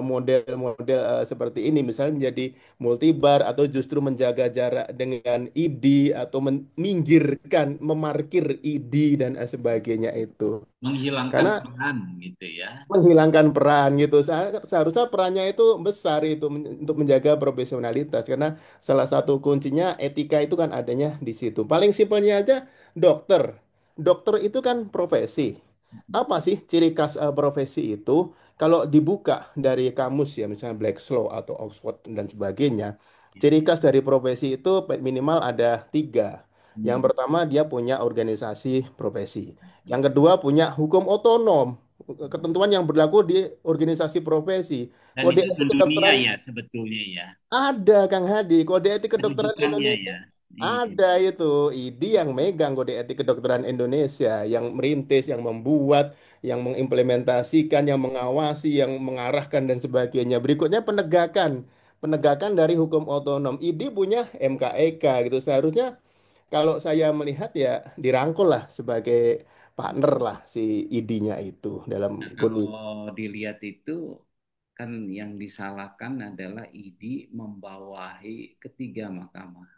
model-model seperti ini misalnya menjadi multibar atau justru menjaga jarak dengan ID atau meminggirkan memarkir ID dan sebagainya itu. Menghilangkan Karena peran gitu ya. menghilangkan peran gitu. Seharusnya perannya itu besar itu untuk menjaga profesionalitas karena salah satu kuncinya etika itu kan adanya di situ. Paling simpelnya aja dokter. Dokter itu kan profesi. Apa sih ciri khas profesi itu? Kalau dibuka dari kamus ya misalnya Black's Law atau Oxford dan sebagainya, ciri khas dari profesi itu minimal ada tiga. Yang Hmm. pertama dia punya organisasi profesi. Yang kedua punya hukum otonom ketentuan yang berlaku di organisasi profesi. Dan Kode itu etik mendunia kedokteran ya sebetulnya ya. ada, Kang Hadi. Kode etik kedokteran Kedudukannya Indonesia ya. Iya. ada itu. ID yang megang kode etik kedokteran Indonesia, yang merintis, yang membuat, yang mengimplementasikan, yang mengawasi, yang mengarahkan dan sebagainya. Berikutnya penegakan dari hukum otonom. ID punya MKEK gitu. Seharusnya kalau saya melihat ya dirangkul lah sebagai partner lah si ID-nya itu dalam Nah, kalau kondisi. dilihat itu kan yang disalahkan adalah ID membawahi ketiga mahkamah.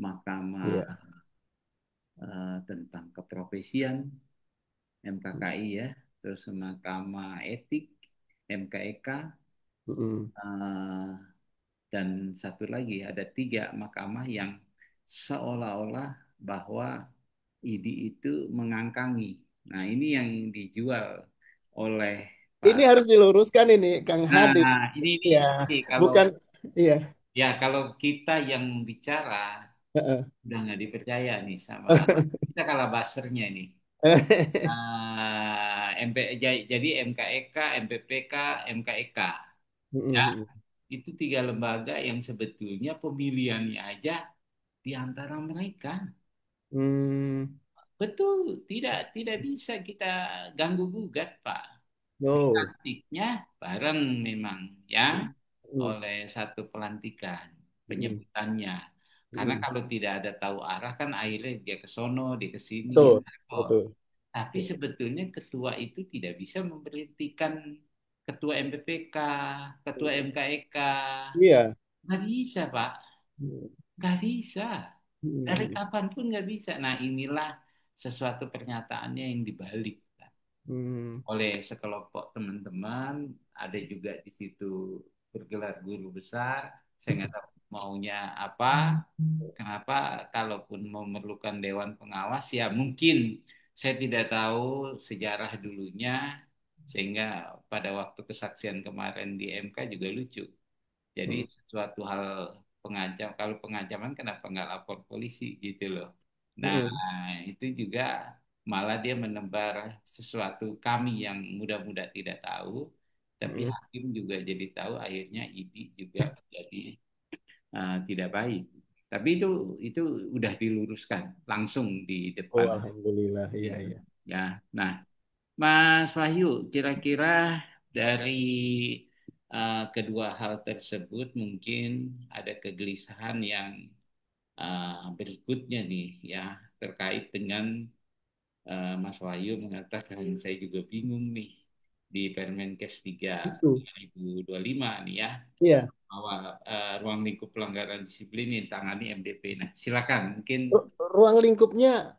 Mahkamah Iya. tentang keprofesian, MKKI ya, terus Mahkamah Etik, MKEK, Mm-mm. eh, dan satu lagi ada tiga mahkamah yang seolah-olah bahwa ID itu mengangkangi. Nah, ini yang dijual oleh Ini para. harus diluruskan ini, Kang Hadi. Nah, ini Ya, kalau bukan. Iya. ya kalau kita yang bicara Heeh. udah nggak dipercaya nih sama kita kalah basernya ini. Jadi MKEK, MPPK, MKEK ya Mm-mm. itu tiga lembaga yang sebetulnya pemilihannya aja di antara mereka. Hmm. Betul, tidak bisa kita ganggu gugat, Pak. No. Dilantiknya bareng memang ya Mm. oleh satu pelantikan Mm. penyebutannya. Karena Mm. kalau tidak ada tahu arah kan akhirnya dia ke sono, dia ke sini kan Betul, repot. betul. Tapi sebetulnya ketua itu tidak bisa memberhentikan ketua MPPK, ketua MKEK. Iya. Nggak bisa, Pak. Mm. Nggak bisa. Dari Mm. kapanpun nggak bisa. Nah, inilah sesuatu pernyataannya yang dibalik Mm. oleh sekelompok teman-teman. Ada juga di situ bergelar guru besar. Saya nggak tahu maunya apa. Kenapa? Kalaupun memerlukan dewan pengawas, ya mungkin saya tidak tahu sejarah dulunya. Sehingga pada waktu kesaksian kemarin di MK juga lucu. Jadi Mm. sesuatu hal pengancam, kalau pengancaman kenapa nggak lapor polisi gitu loh. Nah, Mm. itu juga malah dia menebar sesuatu kami yang muda-muda tidak tahu, tapi Mm. hakim juga jadi tahu, akhirnya ID juga jadi tidak baik. Tapi itu udah diluruskan langsung di Oh, depan. alhamdulillah. Iya, Ya, iya. ya. Nah, Mas Wahyu, kira-kira dari kedua hal tersebut mungkin ada kegelisahan yang berikutnya nih ya terkait dengan Mas Wahyu mengatakan saya juga bingung nih di Permenkes 3 Itu. 2025 nih ya Iya. bahwa ruang lingkup pelanggaran disiplin yang ditangani MDP. Nah, silakan mungkin Ruang lingkupnya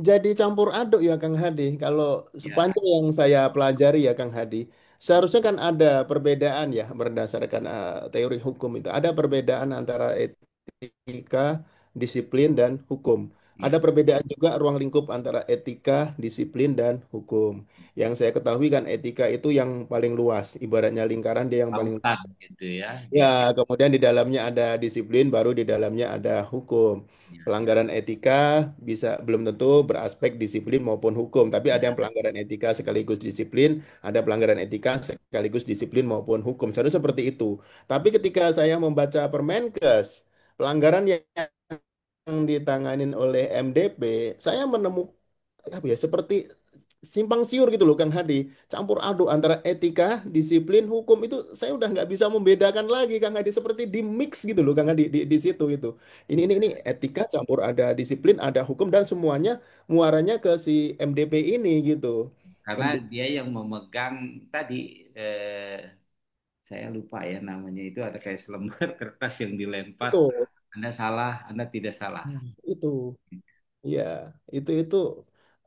jadi campur aduk ya Kang Hadi. Kalau ya sepanjang yang saya pelajari ya Kang Hadi, seharusnya kan ada perbedaan ya berdasarkan teori hukum itu. Ada perbedaan antara etika, disiplin, dan hukum. Ada ya perbedaan juga ruang lingkup antara etika, disiplin, dan hukum. Yang saya ketahui kan etika itu yang paling luas, ibaratnya lingkaran dia yang paling lautan gitu ya di ya, kemudian di dalamnya ada disiplin, baru di dalamnya ada hukum. ya, Pelanggaran etika bisa belum tentu beraspek disiplin maupun hukum, tapi ada yang ya. pelanggaran etika sekaligus disiplin, ada pelanggaran etika sekaligus disiplin maupun hukum. Seharusnya seperti itu. Tapi ketika saya membaca Permenkes, pelanggaran yang ditanganin oleh MDP, saya menemukan apa ya seperti simpang siur gitu loh Kang Hadi, campur aduk antara etika, disiplin, hukum itu saya udah nggak bisa membedakan lagi Kang Hadi, seperti di mix gitu loh Kang Hadi di situ itu. Ini etika campur ada disiplin, ada hukum dan semuanya muaranya ke si MDP ini gitu. Karena MD dia yang memegang tadi saya lupa ya namanya itu ada kayak selembar kertas yang dilempar. itu. Anda salah, Anda tidak salah. Itu. Iya, itu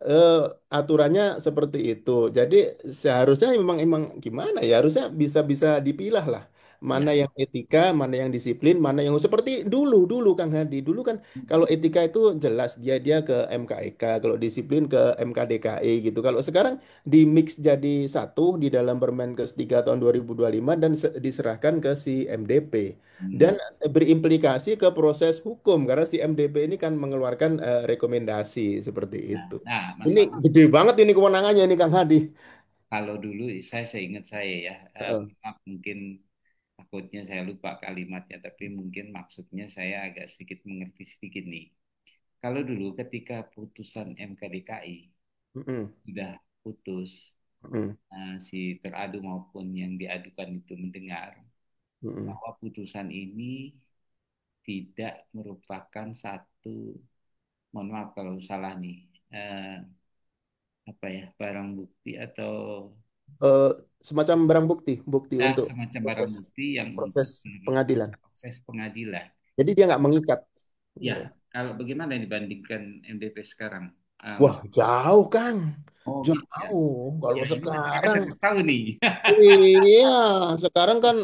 eh, aturannya seperti itu. Jadi seharusnya memang gimana ya? Harusnya bisa dipilah lah. Mana Ya. yang etika, mana yang disiplin, mana yang seperti dulu dulu Kang Hadi. Dulu kan kalau etika itu jelas dia ke MKEK, kalau disiplin ke MKDKI gitu. Kalau sekarang di mix jadi satu di dalam Permenkes 3 tahun 2025 dan diserahkan ke si MDP. Hmm. Dan berimplikasi ke proses hukum karena si MDP ini kan mengeluarkan rekomendasi seperti Nah, itu. nah, Ini masalah gede banget ini kewenangannya ini Kang Hadi. kalau dulu saya seingat saya ya, Heeh. maaf, mungkin takutnya saya lupa kalimatnya, tapi mungkin maksudnya saya agak sedikit mengerti sedikit nih. Kalau dulu ketika putusan MKDKI Mm-mm. sudah putus, Mm-mm. si teradu maupun yang diadukan itu mendengar Mm-mm. bahwa putusan ini tidak merupakan satu, mohon maaf kalau salah nih, eh, apa ya, barang bukti atau Eh, Semacam barang bukti, bukti untuk semacam barang proses bukti yang untuk proses pengadilan. proses pengadilan. Jadi dia nggak mengikat. Ya, Iya. kalau bagaimana dibandingkan MDP sekarang, Wah, Mas? jauh Kang. Oh gitu ya. Jauh. Kalau Ya, ini masyarakat sekarang, harus tahu nih. iya, sekarang kan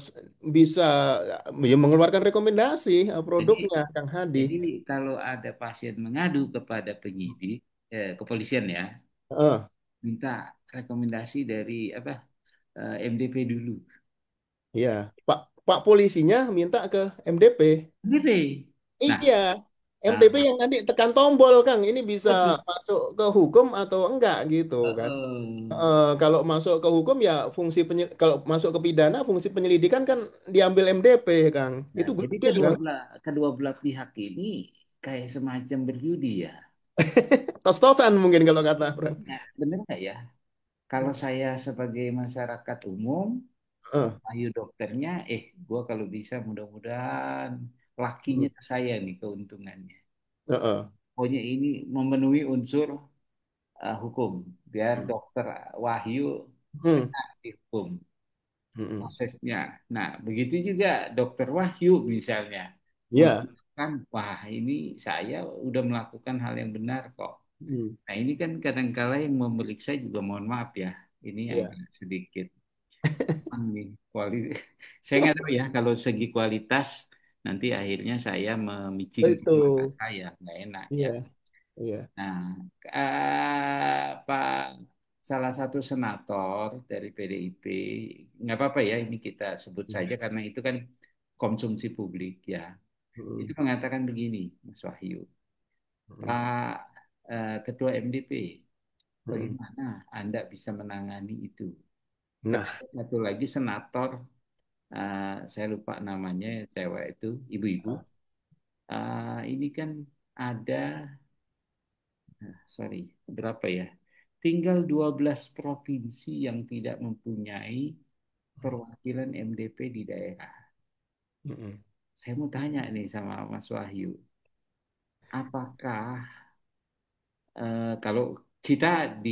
s- bisa ya, mengeluarkan rekomendasi Jadi, produknya Kang Hadi. jadi kalau ada pasien mengadu kepada penyidik, kepolisian ya, Heeh. minta rekomendasi dari apa MDP dulu. Iya, Pak Pak polisinya minta ke MDP. MDP. Nah, Iya, MDP ah, yang nanti tekan tombol, Kang. Ini bisa betul. masuk ke hukum atau enggak gitu kan. Kalau masuk ke hukum ya kalau masuk ke pidana fungsi penyelidikan kan diambil MDP, Kang. Nah, Itu jadi gede, Kang. kedua belah pihak ini kayak semacam berjudi ya. Tos-tosan mungkin kalau kata orang. Nah, benar nggak ya? Kalau saya sebagai masyarakat umum, Heeh, ayo dokternya, gua kalau bisa mudah-mudahan lakinya heeh, ke saya nih keuntungannya. heeh, Pokoknya ini memenuhi unsur hukum, biar heeh, dokter Wahyu heeh. kena dihukum Heeh. prosesnya. Nah, begitu juga dokter Wahyu misalnya Iya. mengatakan, wah ini saya udah melakukan hal yang benar kok. Heeh. Nah, ini kan kadang-kala yang memeriksa juga mohon maaf ya, ini Iya. agak sedikit nih saya nggak tahu ya kalau segi kualitas nanti akhirnya saya memicingkan mata Itu. saya nggak enak ya. Iya, iya. Nah, Pak salah satu senator dari PDIP, nggak apa-apa ya ini kita sebut saja karena itu kan konsumsi publik ya. Heeh, Itu mengatakan begini, Mas Wahyu, heeh, Pak. ketua MDP. Mm-mm. Bagaimana Anda bisa menangani itu? Nah, Kenapa satu lagi senator, saya lupa namanya, cewek itu, ibu-ibu. Ini kan ada, sorry, berapa ya? Tinggal 12 provinsi yang tidak mempunyai perwakilan MDP di daerah. mm-mm. Saya mau tanya nih sama Mas Wahyu, apakah kalau kita di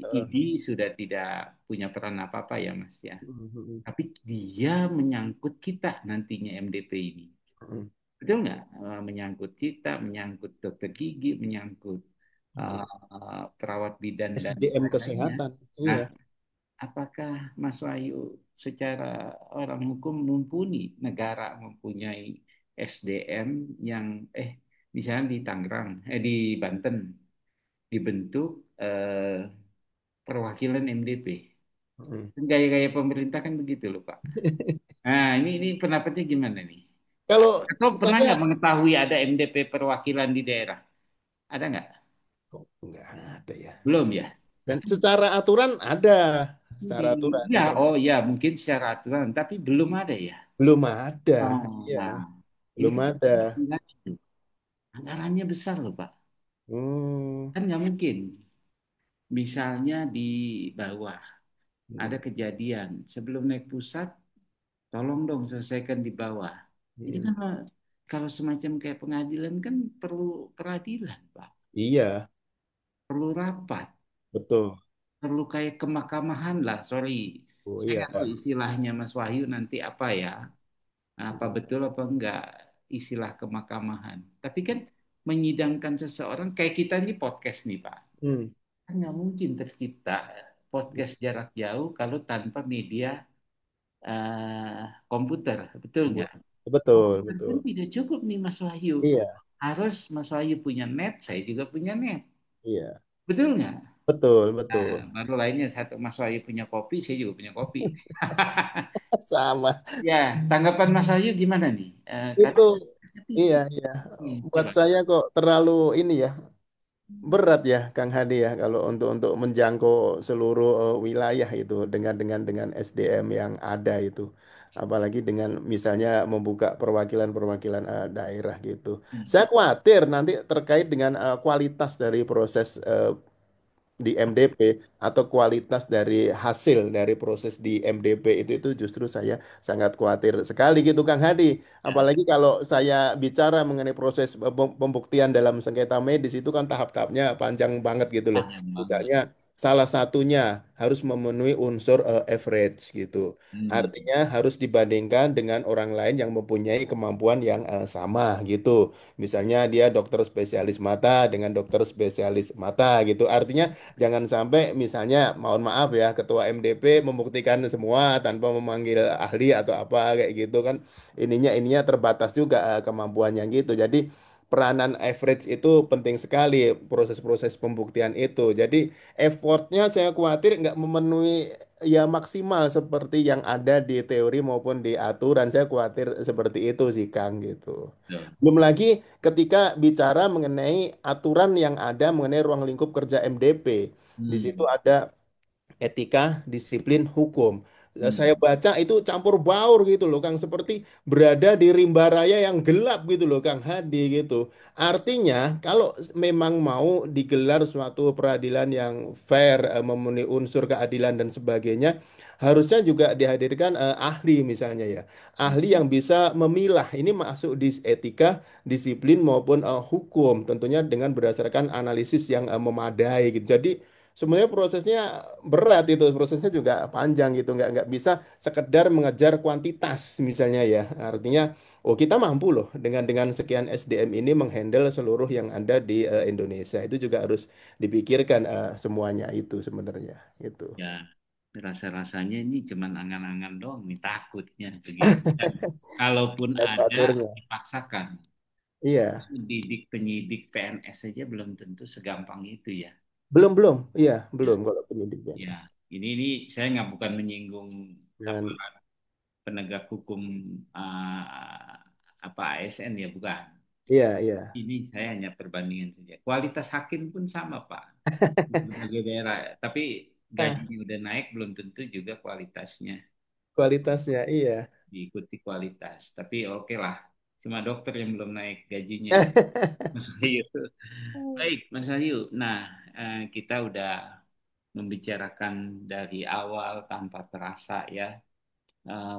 Eh, ID sudah tidak punya peran apa-apa ya Mas ya, mm-mm. tapi dia menyangkut kita nantinya MDP ini. Mm-mm. Betul nggak? Menyangkut kita, menyangkut dokter gigi, menyangkut Mm-mm. perawat bidan dan SDM lain-lainnya. kesehatan, Nah, iya. apakah Mas Wahyu secara orang hukum mumpuni negara mempunyai SDM yang misalnya di Tangerang, di Banten dibentuk perwakilan MDP. Mm. Gaya-gaya pemerintah kan begitu loh Pak. Nah, ini pendapatnya gimana nih? Kalau Atau pernah saya, nggak mengetahui ada MDP perwakilan di daerah? Ada nggak? oh, nggak ada ya. Belum ya? Dan secara aturan ada, secara aturan Ya, misalnya oh ya, mungkin secara aturan, tapi belum ada ya. belum ada, Oh, iya, nah, ini belum kan ada. anggaran itu. Anggarannya besar loh Pak. Hmm. Kan nggak mungkin. Misalnya di bawah ada Hmm. kejadian, sebelum naik pusat, tolong dong selesaikan di bawah. Itu Hmm. kan kalau semacam kayak pengadilan kan perlu peradilan, Pak. Iya, Perlu rapat, betul. perlu kayak kemahkamahan lah. Sorry, Oh saya iya. nggak tahu istilahnya Mas Wahyu nanti apa ya. Apa Hmm. betul apa enggak istilah kemahkamahan. Tapi kan menyidangkan seseorang kayak kita ini podcast nih, Pak. Hmm. Kan nggak mungkin tercipta podcast jarak jauh kalau tanpa media eh, komputer, betul nggak? Betul, Komputer betul. pun tidak cukup nih Mas Wahyu. Iya, Harus Mas Wahyu punya net, saya juga punya net. iya. Betul nggak? Betul, Nah, betul. baru lainnya satu Mas Wahyu punya kopi, saya juga punya kopi. Sama. Ya, tanggapan Mas Wahyu gimana nih? Itu, Tapi iya, iya. Buat coba. saya kok terlalu ini ya, berat ya, Kang Hadi ya, kalau untuk menjangkau seluruh wilayah itu dengan SDM yang ada itu, apalagi dengan misalnya membuka perwakilan-perwakilan daerah gitu. Saya khawatir nanti terkait dengan kualitas dari proses di MDP atau kualitas dari hasil dari proses di MDP itu justru saya sangat khawatir sekali gitu Kang Hadi. Ya, Apalagi kalau saya bicara mengenai proses pembuktian dalam sengketa medis itu kan tahap-tahapnya panjang banget gitu loh. panjang banget. Misalnya salah satunya harus memenuhi unsur average gitu. Hmm, Artinya harus dibandingkan dengan orang lain yang mempunyai kemampuan yang sama gitu. Misalnya dia dokter spesialis mata dengan dokter spesialis mata gitu. Artinya jangan sampai misalnya mohon maaf ya ketua MDP membuktikan semua tanpa memanggil ahli atau apa kayak gitu kan ininya terbatas juga kemampuannya gitu. Jadi peranan average itu penting sekali proses-proses pembuktian itu. Jadi effortnya saya khawatir nggak memenuhi ya maksimal seperti yang ada di teori maupun di aturan. Saya khawatir seperti itu sih Kang gitu. betul. Belum lagi ketika bicara mengenai aturan yang ada mengenai ruang lingkup kerja MDP. Di situ Hmm, ada etika, disiplin, hukum. hmm, Saya baca itu campur baur gitu loh, Kang. Seperti berada di rimba raya yang gelap gitu loh, Kang Hadi gitu. Artinya, kalau memang mau digelar suatu peradilan yang fair, memenuhi unsur keadilan dan sebagainya, harusnya juga dihadirkan ahli misalnya ya. hmm, Ahli yang bisa memilah. Ini masuk di etika, disiplin maupun hukum. Tentunya dengan berdasarkan analisis yang memadai gitu. Jadi, sebenarnya prosesnya berat itu, prosesnya juga panjang gitu, nggak bisa sekedar mengejar kuantitas misalnya ya. Artinya, oh kita mampu loh dengan sekian SDM ini menghandle seluruh yang ada di Indonesia. Itu juga harus dipikirkan semuanya itu sebenarnya gitu. ya, rasa-rasanya ini cuman angan-angan doang nih takutnya begitu. Dan kalaupun Ada ada aturnya. dipaksakan. Iya, Didik penyidik PNS saja belum tentu segampang itu ya. belum belum, iya Ya, belum kalau penyidik ya. PNS. Ini saya nggak bukan menyinggung Dan aparat penegak hukum apa ASN ya bukan. Iya, iya. Ini saya hanya perbandingan saja. Kualitas hakim pun sama, Pak. Di berbagai daerah. Tapi Ah, gajinya udah naik, belum tentu juga kualitasnya kualitasnya, iya. diikuti kualitas. Tapi oke lah. Cuma dokter yang belum naik gajinya. Mas Wahyu. Baik, Mas Wahyu. Nah, kita udah membicarakan dari awal tanpa terasa ya,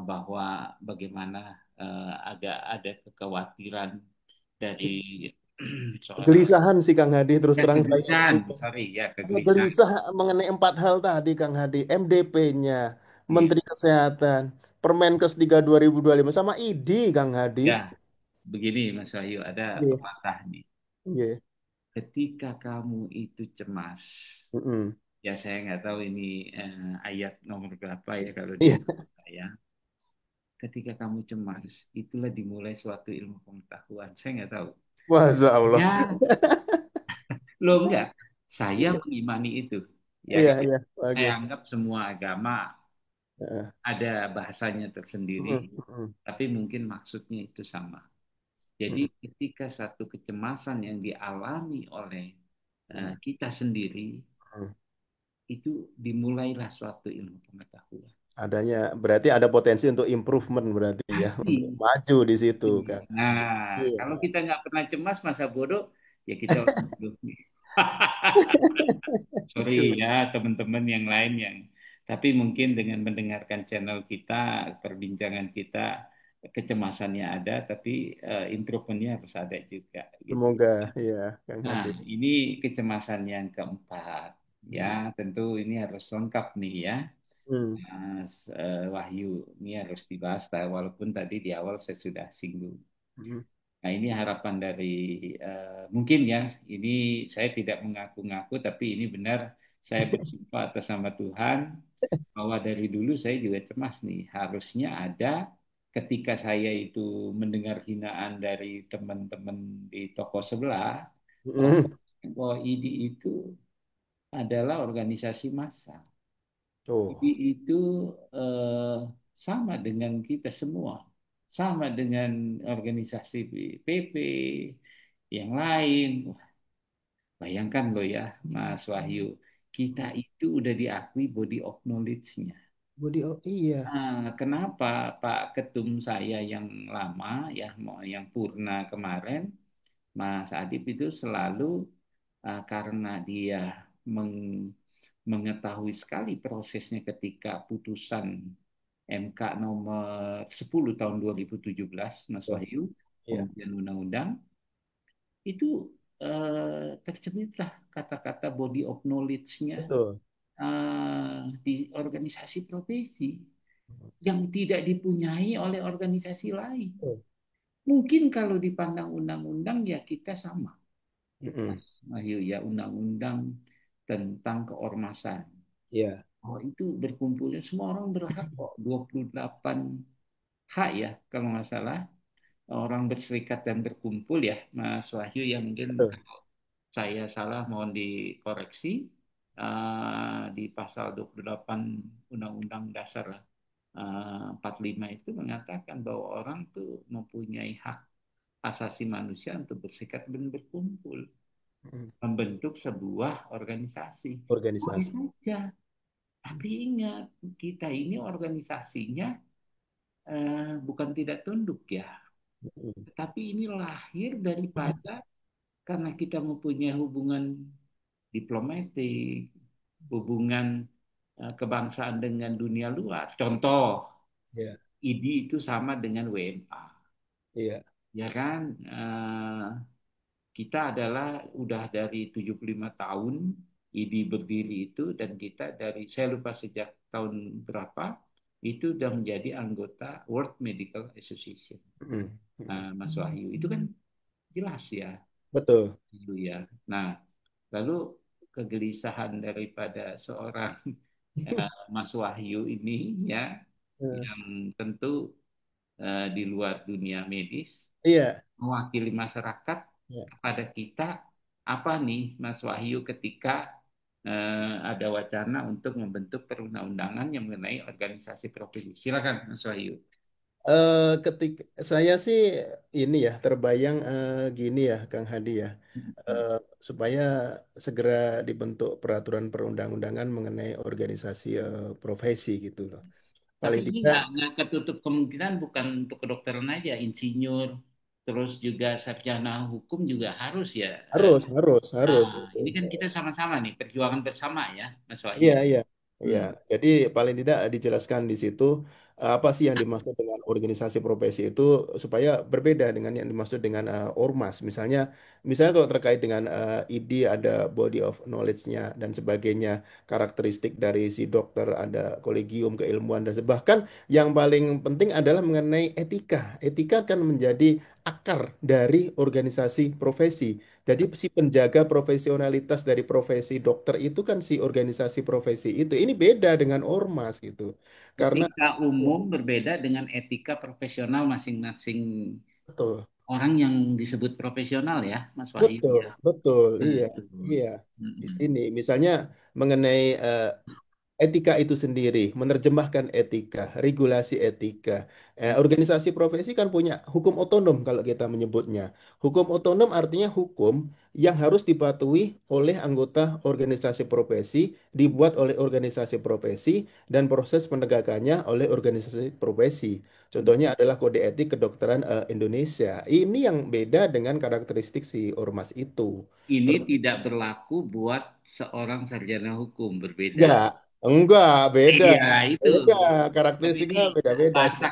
bahwa bagaimana agak ada kekhawatiran dari seorang Kegelisahan sih Kang Hadi, terus terang saya kegelisahan, ini. sorry ya, Saya kegelisahan. gelisah mengenai empat hal tadi Kang Hadi. MDP-nya, Iya. Menteri Kesehatan, Permenkes 3 2025, sama ID Kang Hadi. Ya, begini Mas Wahyu, ada Iya, pepatah nih. iya. Ketika kamu itu cemas, Mm-mm. ya saya nggak tahu ini ayat nomor berapa ya kalau di Iya, saya. Ketika kamu cemas, itulah dimulai suatu ilmu pengetahuan. Saya nggak tahu. Masya Allah. Ya, lo enggak. Saya Iya, mengimani itu. Ya iya, kan? iya. Saya Bagus. anggap semua agama Heeh. ada bahasanya tersendiri, Mm-mm, mm-mm, tapi mungkin maksudnya itu sama. Jadi mm-mm, ketika satu kecemasan yang dialami oleh mm-mm, kita sendiri, mm. itu dimulailah suatu ilmu pengetahuan. Adanya berarti ada potensi untuk improvement berarti ya, untuk Pasti. maju di situ kan. Nah, Iya. kalau kita nggak pernah cemas masa bodoh, ya kita orang bodoh. Sorry ya teman-teman yang lain yang, tapi mungkin dengan mendengarkan channel kita, perbincangan kita, kecemasannya ada, tapi improvementnya harus ada juga gitu. Semoga ya Kang Nah, Hadi. ini kecemasan yang keempat. Ya, Hmm. tentu ini harus lengkap nih ya. Hmm. Mas Wahyu, ini harus dibahas, walaupun tadi di awal saya sudah singgung. Hmm. Nah, ini harapan dari mungkin ya, ini saya tidak mengaku-ngaku, tapi ini benar saya bersumpah atas nama Tuhan bahwa dari dulu saya juga cemas nih. Harusnya ada ketika saya itu mendengar hinaan dari teman-teman di toko sebelah bahwa, Hmm. bahwa IDI itu adalah organisasi massa. IDI Oh, itu eh, sama dengan kita semua, sama dengan organisasi PP yang lain. Wah, bayangkan loh ya, Mas Wahyu, kita itu udah diakui body of knowledge-nya. Budi, oh iya. Kenapa Pak Ketum saya yang lama, ya, yang purna kemarin, Mas Adib itu selalu karena dia meng- mengetahui sekali prosesnya ketika putusan MK nomor 10 tahun 2017, Mas Oh, Wahyu, iya, pengujian undang-undang, itu tercermitlah kata-kata body of knowledge-nya betul. di organisasi profesi yang tidak dipunyai oleh organisasi lain. Oh. Mungkin kalau dipandang undang-undang ya kita sama, Mm-mm. Mas Wahyu, ya undang-undang tentang keormasan. Iya, Oh itu berkumpulnya semua orang berhak kok, 28 hak ya kalau nggak salah, orang berserikat dan berkumpul ya Mas Wahyu, yang mungkin betul. saya salah mohon dikoreksi. Di pasal 28 Undang-Undang Dasar 45 itu mengatakan bahwa orang tuh mempunyai hak asasi manusia untuk berserikat dan berkumpul, Mm. membentuk sebuah organisasi. Boleh Organisasi. saja, tapi ingat kita ini organisasinya bukan tidak tunduk ya, Mm. tetapi ini lahir daripada karena kita mempunyai hubungan diplomatik, hubungan kebangsaan dengan dunia luar. Contoh, Iya, ID itu sama dengan WMA, iya, ya kan? Kita adalah udah dari 75 tahun ID berdiri itu, dan kita dari saya lupa sejak tahun berapa itu udah menjadi anggota World Medical Association. Mm. Mm. Mas Wahyu itu kan jelas ya, Betul. itu ya. Nah, lalu kegelisahan daripada seorang Mas Wahyu ini ya, Eh, yang tentu di luar dunia medis, iya, mewakili masyarakat iya. kepada kita, apa nih Mas Wahyu ketika ada wacana untuk membentuk perundang-undangan yang mengenai organisasi profesi. Silakan Mas Wahyu. Ketika saya sih ini ya terbayang gini ya Kang Hadi ya. Mm-mm. Eh, Supaya segera dibentuk peraturan perundang-undangan mengenai organisasi profesi gitu loh. Tapi Paling ini tidak nggak ketutup kemungkinan bukan untuk kedokteran aja, insinyur, terus juga sarjana hukum juga harus ya. Eh, harus harus harus itu. ini kan kita sama-sama nih perjuangan bersama ya, Mas Wahyu. Iya, iya, iya. Hmm. Jadi paling tidak dijelaskan di situ apa sih yang dimaksud dengan organisasi profesi itu supaya berbeda dengan yang dimaksud dengan ormas. Misalnya kalau terkait dengan ID ada body of knowledge-nya dan sebagainya, karakteristik dari si dokter ada kolegium keilmuan dan bahkan yang paling penting adalah mengenai etika. Etika kan menjadi akar dari organisasi profesi. Jadi si penjaga profesionalitas dari profesi dokter itu kan si organisasi profesi itu. Ini beda dengan ormas gitu. Karena Etika ya, umum berbeda dengan etika profesional masing-masing betul, orang yang disebut profesional ya, Mas Wahyu betul, ya. betul, Nah, iya, itu. iya. Di Mm-mm. sini misalnya mengenai etika itu sendiri, menerjemahkan etika, regulasi etika. Organisasi profesi kan punya hukum otonom kalau kita menyebutnya. Hukum otonom artinya hukum yang harus dipatuhi oleh anggota organisasi profesi, dibuat oleh organisasi profesi, dan proses penegakannya oleh organisasi profesi. Contohnya adalah Kode Etik Kedokteran Indonesia. Ini yang beda dengan karakteristik si ormas itu. Ini Terus tidak berlaku buat seorang sarjana hukum, berbeda. enggak, beda. Iya, itu. Beda, Tapi ini karakteristiknya beda-beda. bahasa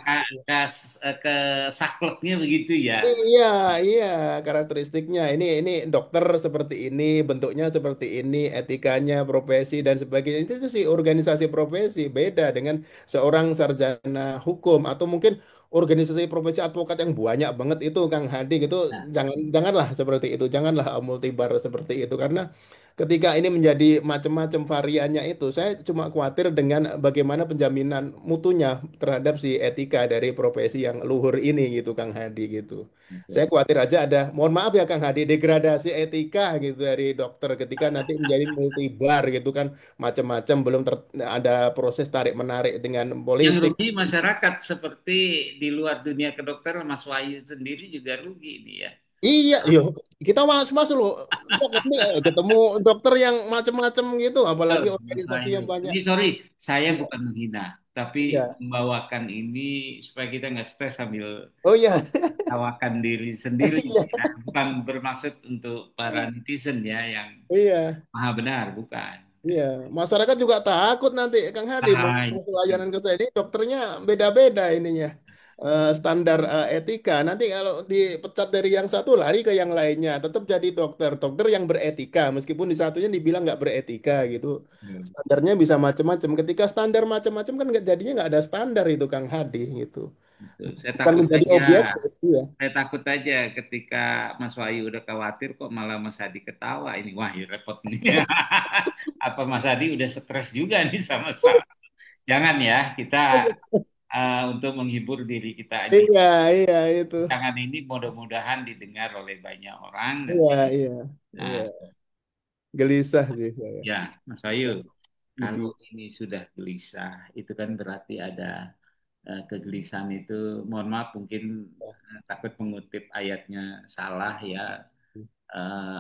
ke sakleknya begitu ya. Iya, iya, karakteristiknya. Ini dokter seperti ini, bentuknya seperti ini, etikanya, profesi dan sebagainya. Itu sih organisasi profesi beda dengan seorang sarjana hukum atau mungkin organisasi profesi advokat yang banyak banget itu Kang Hadi gitu. Nah, Janganlah seperti itu, janganlah multibar seperti itu karena ketika ini menjadi macam-macam variannya itu, saya cuma khawatir dengan bagaimana penjaminan mutunya terhadap si etika dari profesi yang luhur ini gitu Kang Hadi gitu. Saya betul. khawatir aja ada, mohon maaf ya Kang Hadi, degradasi etika gitu dari dokter ketika nanti menjadi multibar gitu kan, macam-macam belum ada proses tarik menarik dengan Yang politik. rugi masyarakat seperti di luar dunia kedokteran, Mas Wahyu sendiri juga rugi ini ya. Iya, yo kita masuk loh. Dok, ini ketemu dokter yang macam-macam gitu, Oh, apalagi Mas organisasi Wahyu. yang banyak. Ini sorry, saya Iya, bukan menghina, tapi iya. membawakan ini supaya kita nggak stres sambil Oh iya, tawakan diri sendiri iya, ya. Bukan bermaksud untuk para netizen ya yang iya. maha benar, bukan. Iya, masyarakat juga takut nanti Kang Hadi Ah, mengakses itu. layanan ke saya ini dokternya beda-beda ininya. Standar etika nanti kalau dipecat dari yang satu lari ke yang lainnya tetap jadi dokter yang beretika meskipun di satunya dibilang nggak beretika gitu standarnya bisa macam-macam ketika standar macam-macam kan jadinya nggak ada standar itu Kang Hadi gitu Betul. Saya bukan takut menjadi aja, objek ya. saya takut aja ketika Mas Wahyu udah khawatir kok malah Mas Hadi ketawa ini. Wah, ya repot nih. Apa Mas Hadi udah stres juga nih sama saya? Jangan ya, kita untuk menghibur diri kita aja. Iya, iya itu. Jangan ini mudah-mudahan didengar oleh banyak orang Iya, nanti. iya, iya. Nah, gelisah sih saya. ya, Mas Wahyu, kalau Idi. ini sudah gelisah, itu kan berarti ada kegelisahan itu. Mohon maaf, mungkin takut mengutip ayatnya salah ya,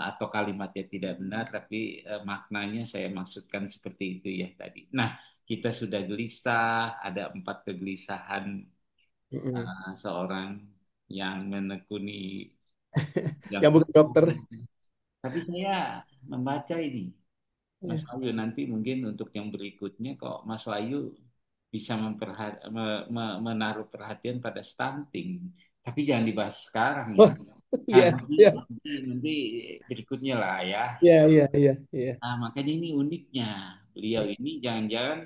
atau kalimatnya tidak benar, tapi maknanya saya maksudkan seperti itu ya tadi. Nah, kita sudah gelisah, ada 4 kegelisahan Mm-mm. seorang yang menekuni yang Yang bukan dokter. hukum. Tapi saya membaca ini, Mas Iya. Wahyu nanti mungkin untuk yang berikutnya kok Mas Wahyu bisa menaruh perhatian pada stunting. Tapi jangan dibahas sekarang ya. Oh, Nah, iya, nanti, iya, nanti berikutnya lah ya. iya, iya, iya, iya. Nah, makanya ini uniknya. Beliau ini jangan-jangan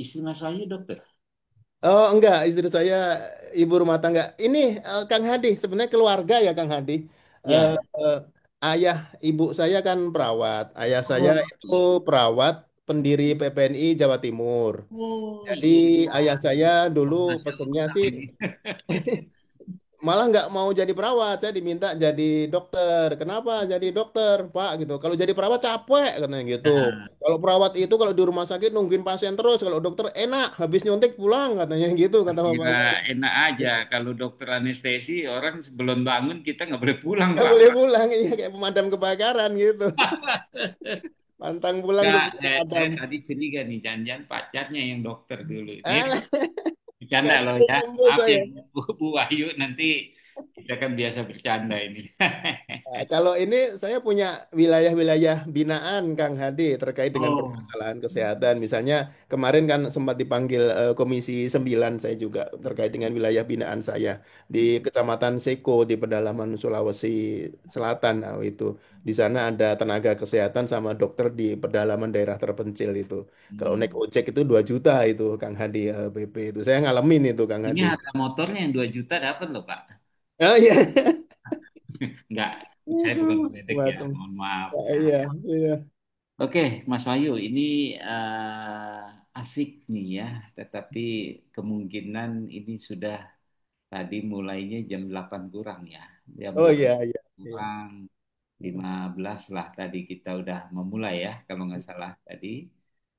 istri Mas Wahyu dokter. Oh, enggak, istri saya ibu rumah tangga. Ini Kang Hadi, sebenarnya keluarga ya Kang Hadi. Eh, Ya. eh, Ayah ibu saya kan perawat. Ayah saya Oh, itu perawat pendiri PPNI Jawa Timur. oh Jadi iya. ayah saya dulu Rahasia pesennya lengkap sih ini. malah nggak mau jadi perawat. Saya diminta jadi dokter. Kenapa jadi dokter, Pak? Gitu. Kalau jadi perawat capek, katanya gitu. Nah, Kalau perawat itu kalau di rumah sakit nungguin pasien terus. Kalau dokter enak, habis nyuntik pulang, katanya gitu kata bapak kira saya. enak aja kalau dokter anestesi orang sebelum bangun kita nggak boleh pulang, Nggak Pak. boleh pulang, iya kayak pemadam kebakaran gitu. Pantang pulang Nggak, sebelum saya padam. tadi curiga nih, jangan-jangan pacarnya yang dokter dulu. Ini Alah, bercanda nggak loh ya. sembuh Maaf ya saya. Bu Wahyu, nanti kita kan biasa bercanda ini. Nah, kalau ini saya punya wilayah-wilayah binaan Kang Hadi terkait dengan Oh, permasalahan kesehatan. Misalnya kemarin kan sempat dipanggil Komisi 9 saya juga terkait dengan wilayah binaan saya di Kecamatan Seko di pedalaman Sulawesi Selatan. Nah, itu di sana ada tenaga kesehatan sama dokter di pedalaman daerah terpencil itu. Kalau naik hmm. ojek itu 2 juta itu Kang Hadi PP itu. Saya ngalamin itu Kang Ini Hadi. harga motornya yang 2 juta dapat loh Pak. Oh iya. Enggak, saya bukan meledek ya, Waduh. mohon maaf. Ya, iya, iya. Oke, Mas Wahyu, ini asik nih ya, tetapi kemungkinan ini sudah tadi mulainya jam 8 kurang ya, jam Oh 8 iya, iya, iya. kurang 15 lah tadi kita udah memulai ya, kalau nggak salah tadi.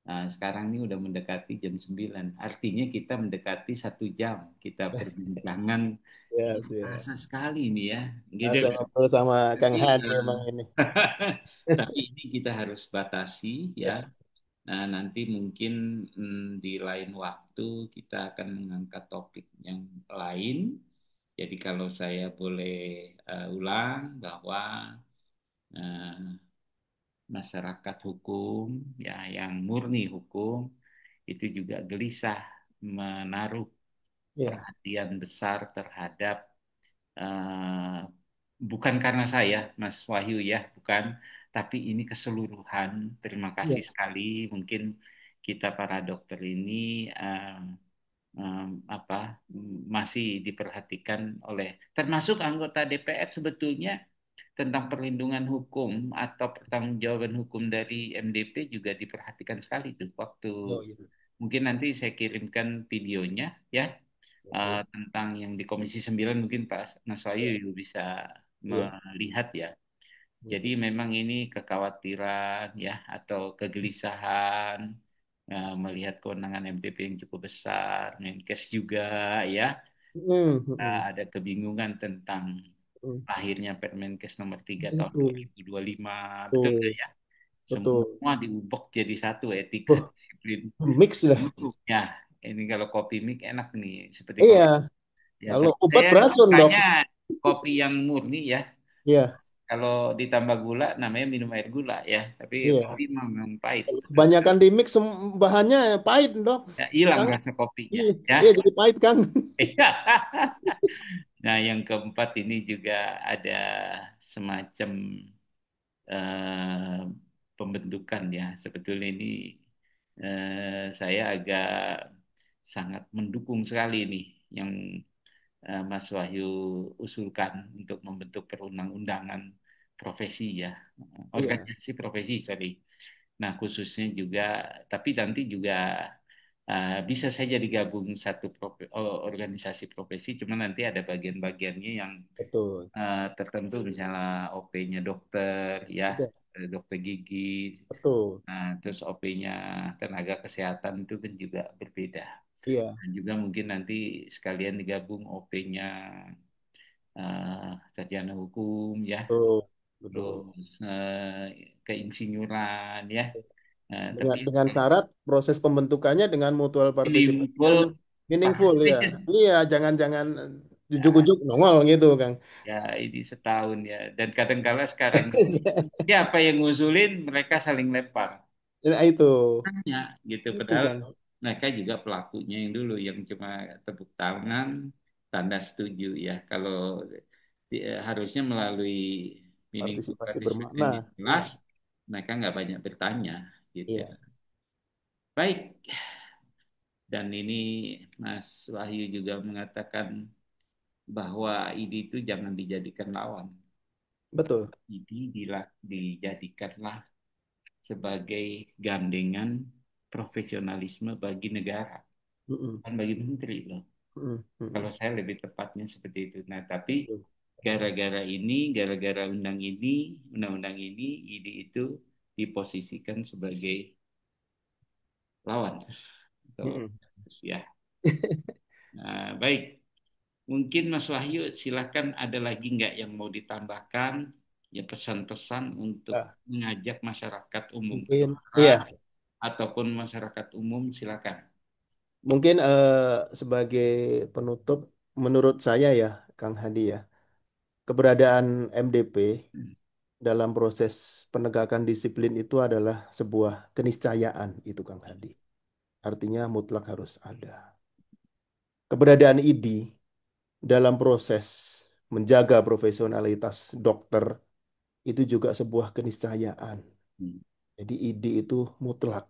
Nah, sekarang ini udah mendekati jam 9, artinya kita mendekati 1 jam kita perbincangan. Iya, Tidak iya. terasa sekali ini ya, gitu Saya kan. ngobrol sama Kang Tapi, Hadi emang ini. tapi ini kita harus batasi ya. Ya, Nah, nanti mungkin di lain waktu kita akan mengangkat topik yang lain. Jadi kalau saya boleh ulang bahwa eh, masyarakat hukum ya yang murni hukum itu juga gelisah menaruh iya, perhatian besar terhadap eh, bukan karena saya, Mas Wahyu ya, bukan, tapi ini keseluruhan. Terima kasih iya, sekali. Mungkin kita para dokter ini eh, apa masih diperhatikan oleh termasuk anggota DPR sebetulnya tentang perlindungan hukum atau pertanggungjawaban hukum dari MDP juga diperhatikan sekali tuh waktu oh iya, mungkin nanti saya kirimkan videonya ya oke, tentang yang di Komisi 9 mungkin Pak Mas iya, Wahyu bisa iya, melihat ya. iya, Jadi memang ini kekhawatiran ya atau kegelisahan melihat kewenangan MDP yang cukup besar, Menkes juga ya. Ada kebingungan tentang mm. lahirnya Permenkes nomor 3 tahun Itu, 2025, betul nggak tuh, ya? betul. Semua diubah jadi satu etika Oh, disiplin mix lah. guru. Ya, ini kalau kopi mik enak nih, seperti Iya, kopi. Ya, kalau tapi obat saya beracun dok. sukanya kopi yang murni ya. Iya, Kalau ditambah gula namanya minum air gula ya. Tapi iya. kopi memang pahit. Kalau kebanyakan di mix bahannya pahit dok. Ya, hilang Kang, rasa kopinya iya, ya. iya jadi pahit Kang. Nah, yang keempat ini juga ada semacam eh, pembentukan ya. Sebetulnya ini saya agak sangat mendukung sekali nih yang Mas Wahyu usulkan untuk membentuk perundang-undangan profesi ya, Iya, organisasi profesi sorry. Nah khususnya juga, tapi nanti juga bisa saja digabung satu organisasi profesi, cuma nanti ada bagian-bagiannya yang betul. tertentu, misalnya OP-nya dokter ya, Iya, dokter gigi, betul. nah, terus OP-nya tenaga kesehatan itu kan juga berbeda. Iya, Dan juga mungkin nanti sekalian digabung OP-nya sarjana hukum ya, betul, betul. terus keinsinyuran ya. Tapi Dengan syarat proses pembentukannya dengan mutual participation yang meaningful meaningful ya. participation. Iya, jangan-jangan Ya, jujuk-jujuk nongol gitu, Kang. ya ini setahun ya. Dan kadang-kala sekarang siapa yang ngusulin mereka saling lempar. Nah, itu. Tanya gitu. Itu, Padahal Kang. mereka juga pelakunya yang dulu yang cuma tepuk tangan, tanda setuju ya. Kalau harusnya melalui meaningful Partisipasi participation bermakna. yang Iya. jelas, mereka nggak banyak bertanya gitu. Iya, Baik, dan ini Mas Wahyu juga mengatakan bahwa ID itu jangan dijadikan lawan. betul. ID dijadikanlah sebagai gandengan profesionalisme bagi negara, Mm-mm. bukan bagi menteri loh. Mm, Kalau mm, saya lebih tepatnya seperti itu. Nah, tapi betul. gara-gara undang-undang ini, ide itu diposisikan sebagai lawan atau Mm, ya. Nah, baik, mungkin Mas Wahyu silahkan ada lagi nggak yang mau ditambahkan ya pesan-pesan untuk ah, mengajak masyarakat umum mungkin iya, kedokteran ataupun masyarakat umum silakan. mungkin sebagai penutup, menurut saya ya, Kang Hadi ya, keberadaan MDP dalam proses penegakan disiplin itu adalah sebuah keniscayaan itu Kang Hadi. Artinya mutlak harus ada. Keberadaan ID dalam proses menjaga profesionalitas dokter itu juga sebuah keniscayaan. Hmm. Jadi ID itu mutlak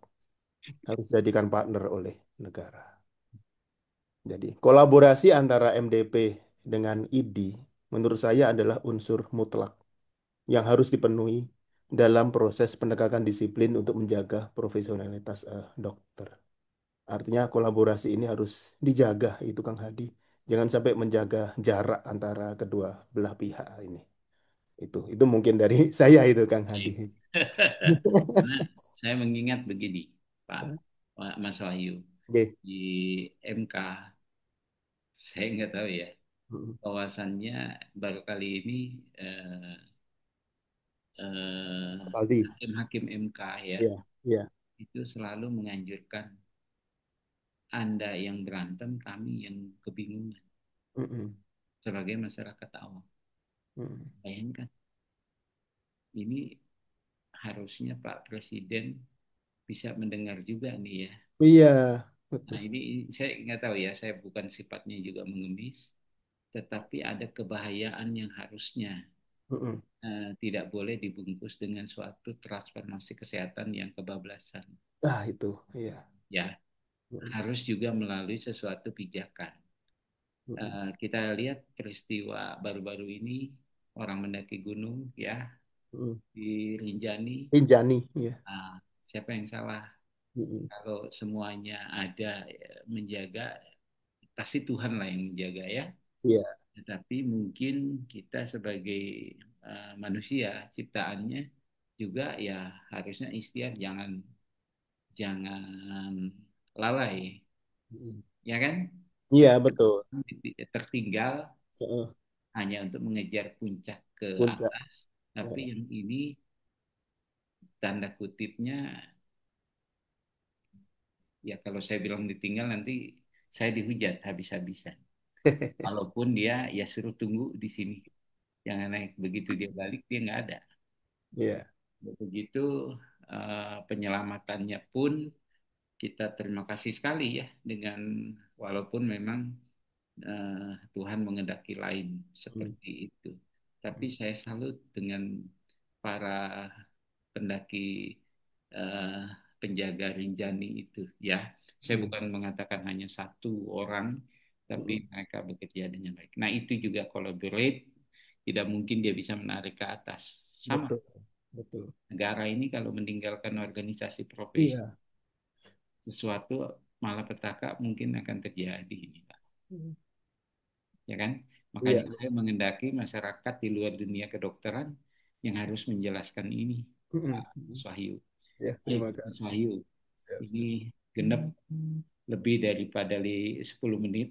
harus dijadikan partner oleh negara. Jadi kolaborasi antara MDP dengan ID menurut saya adalah unsur mutlak yang harus dipenuhi dalam proses penegakan disiplin untuk menjaga profesionalitas dokter. Artinya kolaborasi ini harus dijaga itu Kang Hadi. Jangan sampai menjaga jarak antara kedua belah pihak ini. Itu mungkin dari saya itu Kang Hadi. Baik. Karena saya mengingat begini, Pak Mas Wahyu, Oke. di MK, saya nggak tahu ya, Mm. bahwasannya baru kali ini eh, eh, Mas Aldi. hakim-hakim MK ya, Iya, iya. itu selalu menganjurkan Anda yang berantem, kami yang kebingungan Mm-mm. sebagai masyarakat awam. Mm. Bayangkan, ini harusnya Pak Presiden bisa mendengar juga nih ya. Iya, Nah, betul. ini saya nggak tahu ya, saya bukan sifatnya juga mengemis, tetapi ada kebahayaan yang harusnya Mm-mm. tidak boleh dibungkus dengan suatu transformasi kesehatan yang kebablasan. Ah, itu, iya. Ya, Mm-mm. harus juga melalui sesuatu pijakan. Mm-mm. Kita lihat peristiwa baru-baru ini, orang mendaki gunung ya Mm-mm. di Rinjani. Rinjani, iya. Siapa yang salah? Mm-mm. Kalau semuanya ada menjaga, pasti Tuhan lah yang menjaga ya. Iya. Tetapi mungkin kita sebagai manusia ciptaannya juga ya harusnya ikhtiar jangan jangan lalai, Mm-mm. ya kan? Iya, Jangan betul. tertinggal Heeh. hanya untuk mengejar puncak ke Puncak. atas, tapi Heeh. yang ini tanda kutipnya ya kalau saya bilang ditinggal nanti saya dihujat habis-habisan. Walaupun dia ya suruh tunggu di sini, jangan naik. Begitu dia balik dia nggak ada. Iya. Begitu penyelamatannya pun kita terima kasih sekali ya dengan walaupun memang Tuhan mengendaki lain Mm. seperti itu. Tapi saya salut dengan para pendaki eh, penjaga Rinjani itu ya. Saya Mm. bukan mengatakan hanya satu orang, tapi Mm. mereka bekerja dengan baik. Nah itu juga collaborate, tidak mungkin dia bisa menarik ke atas. Sama Betul. Betul. negara ini kalau meninggalkan organisasi profesi Iya. sesuatu malapetaka mungkin akan terjadi, Pak. Mm. Ya kan? Iya. Makanya saya mengendaki masyarakat di luar dunia kedokteran yang harus menjelaskan ini, Mm-mm. Pak Mas Wahyu. Ya, Baik, terima Mas kasih. Wahyu, Siap, ini siap. genep lebih daripada 10 menit,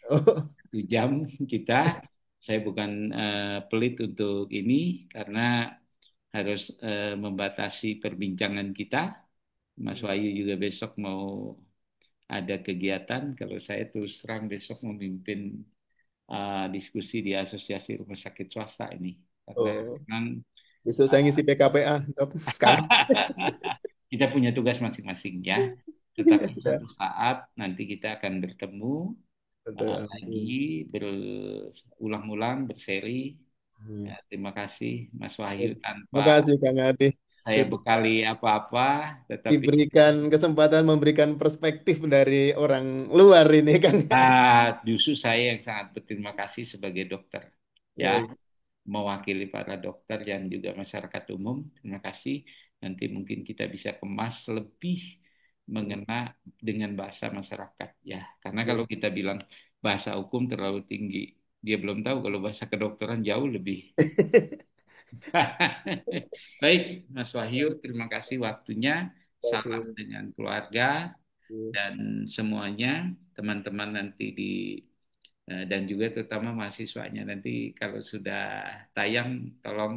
Oh, 1 jam kita. Saya bukan pelit untuk ini karena harus membatasi perbincangan kita. Mas mm. Wahyu juga besok mau ada kegiatan. Kalau saya terus terang besok memimpin diskusi di Asosiasi Rumah Sakit Swasta ini. Karena Oh, memang besok saya ngisi PKPA, dok. Kak. kita punya tugas masing-masing ya. Iya, Tetapi siap. suatu saat nanti kita akan bertemu Betul, lagi amin. berulang-ulang berseri. Ya, Amin. terima kasih Mas Wahyu tanpa Makasih Kang Ade. saya Sudah bekali apa-apa, tetapi diberikan kesempatan memberikan perspektif dari orang luar ini Kang Ade. justru saya yang sangat berterima kasih sebagai dokter. Ya, Baik. mewakili para dokter dan juga masyarakat umum. Terima kasih. Nanti mungkin kita bisa kemas lebih Hmm, mengena dengan bahasa masyarakat ya. Karena baik. kalau kita bilang bahasa hukum terlalu tinggi. Dia belum tahu kalau bahasa kedokteran jauh lebih. Baik, Mas Wahyu, terima kasih waktunya. Salam Kasih. dengan keluarga dan semuanya, teman-teman nanti dan juga terutama mahasiswanya nanti kalau sudah tayang, tolong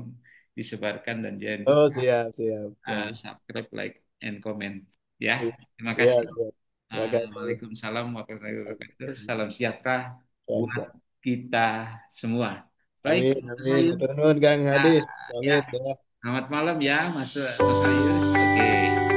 disebarkan dan jangan Oh, lupa siap, siap, Bang. subscribe, like, and comment. Ya, Iya, terima iya, kasih. siap. Terima kasih. Waalaikumsalam warahmatullahi wabarakatuh. Salam sejahtera Siap, buat siap. kita semua. Baik, Amin, Mas amin. Wahyu. Matur nuwun, Kang Ya, Hadi. ya. Pamit ya. Selamat malam ya, Mas Wahyu. Oke.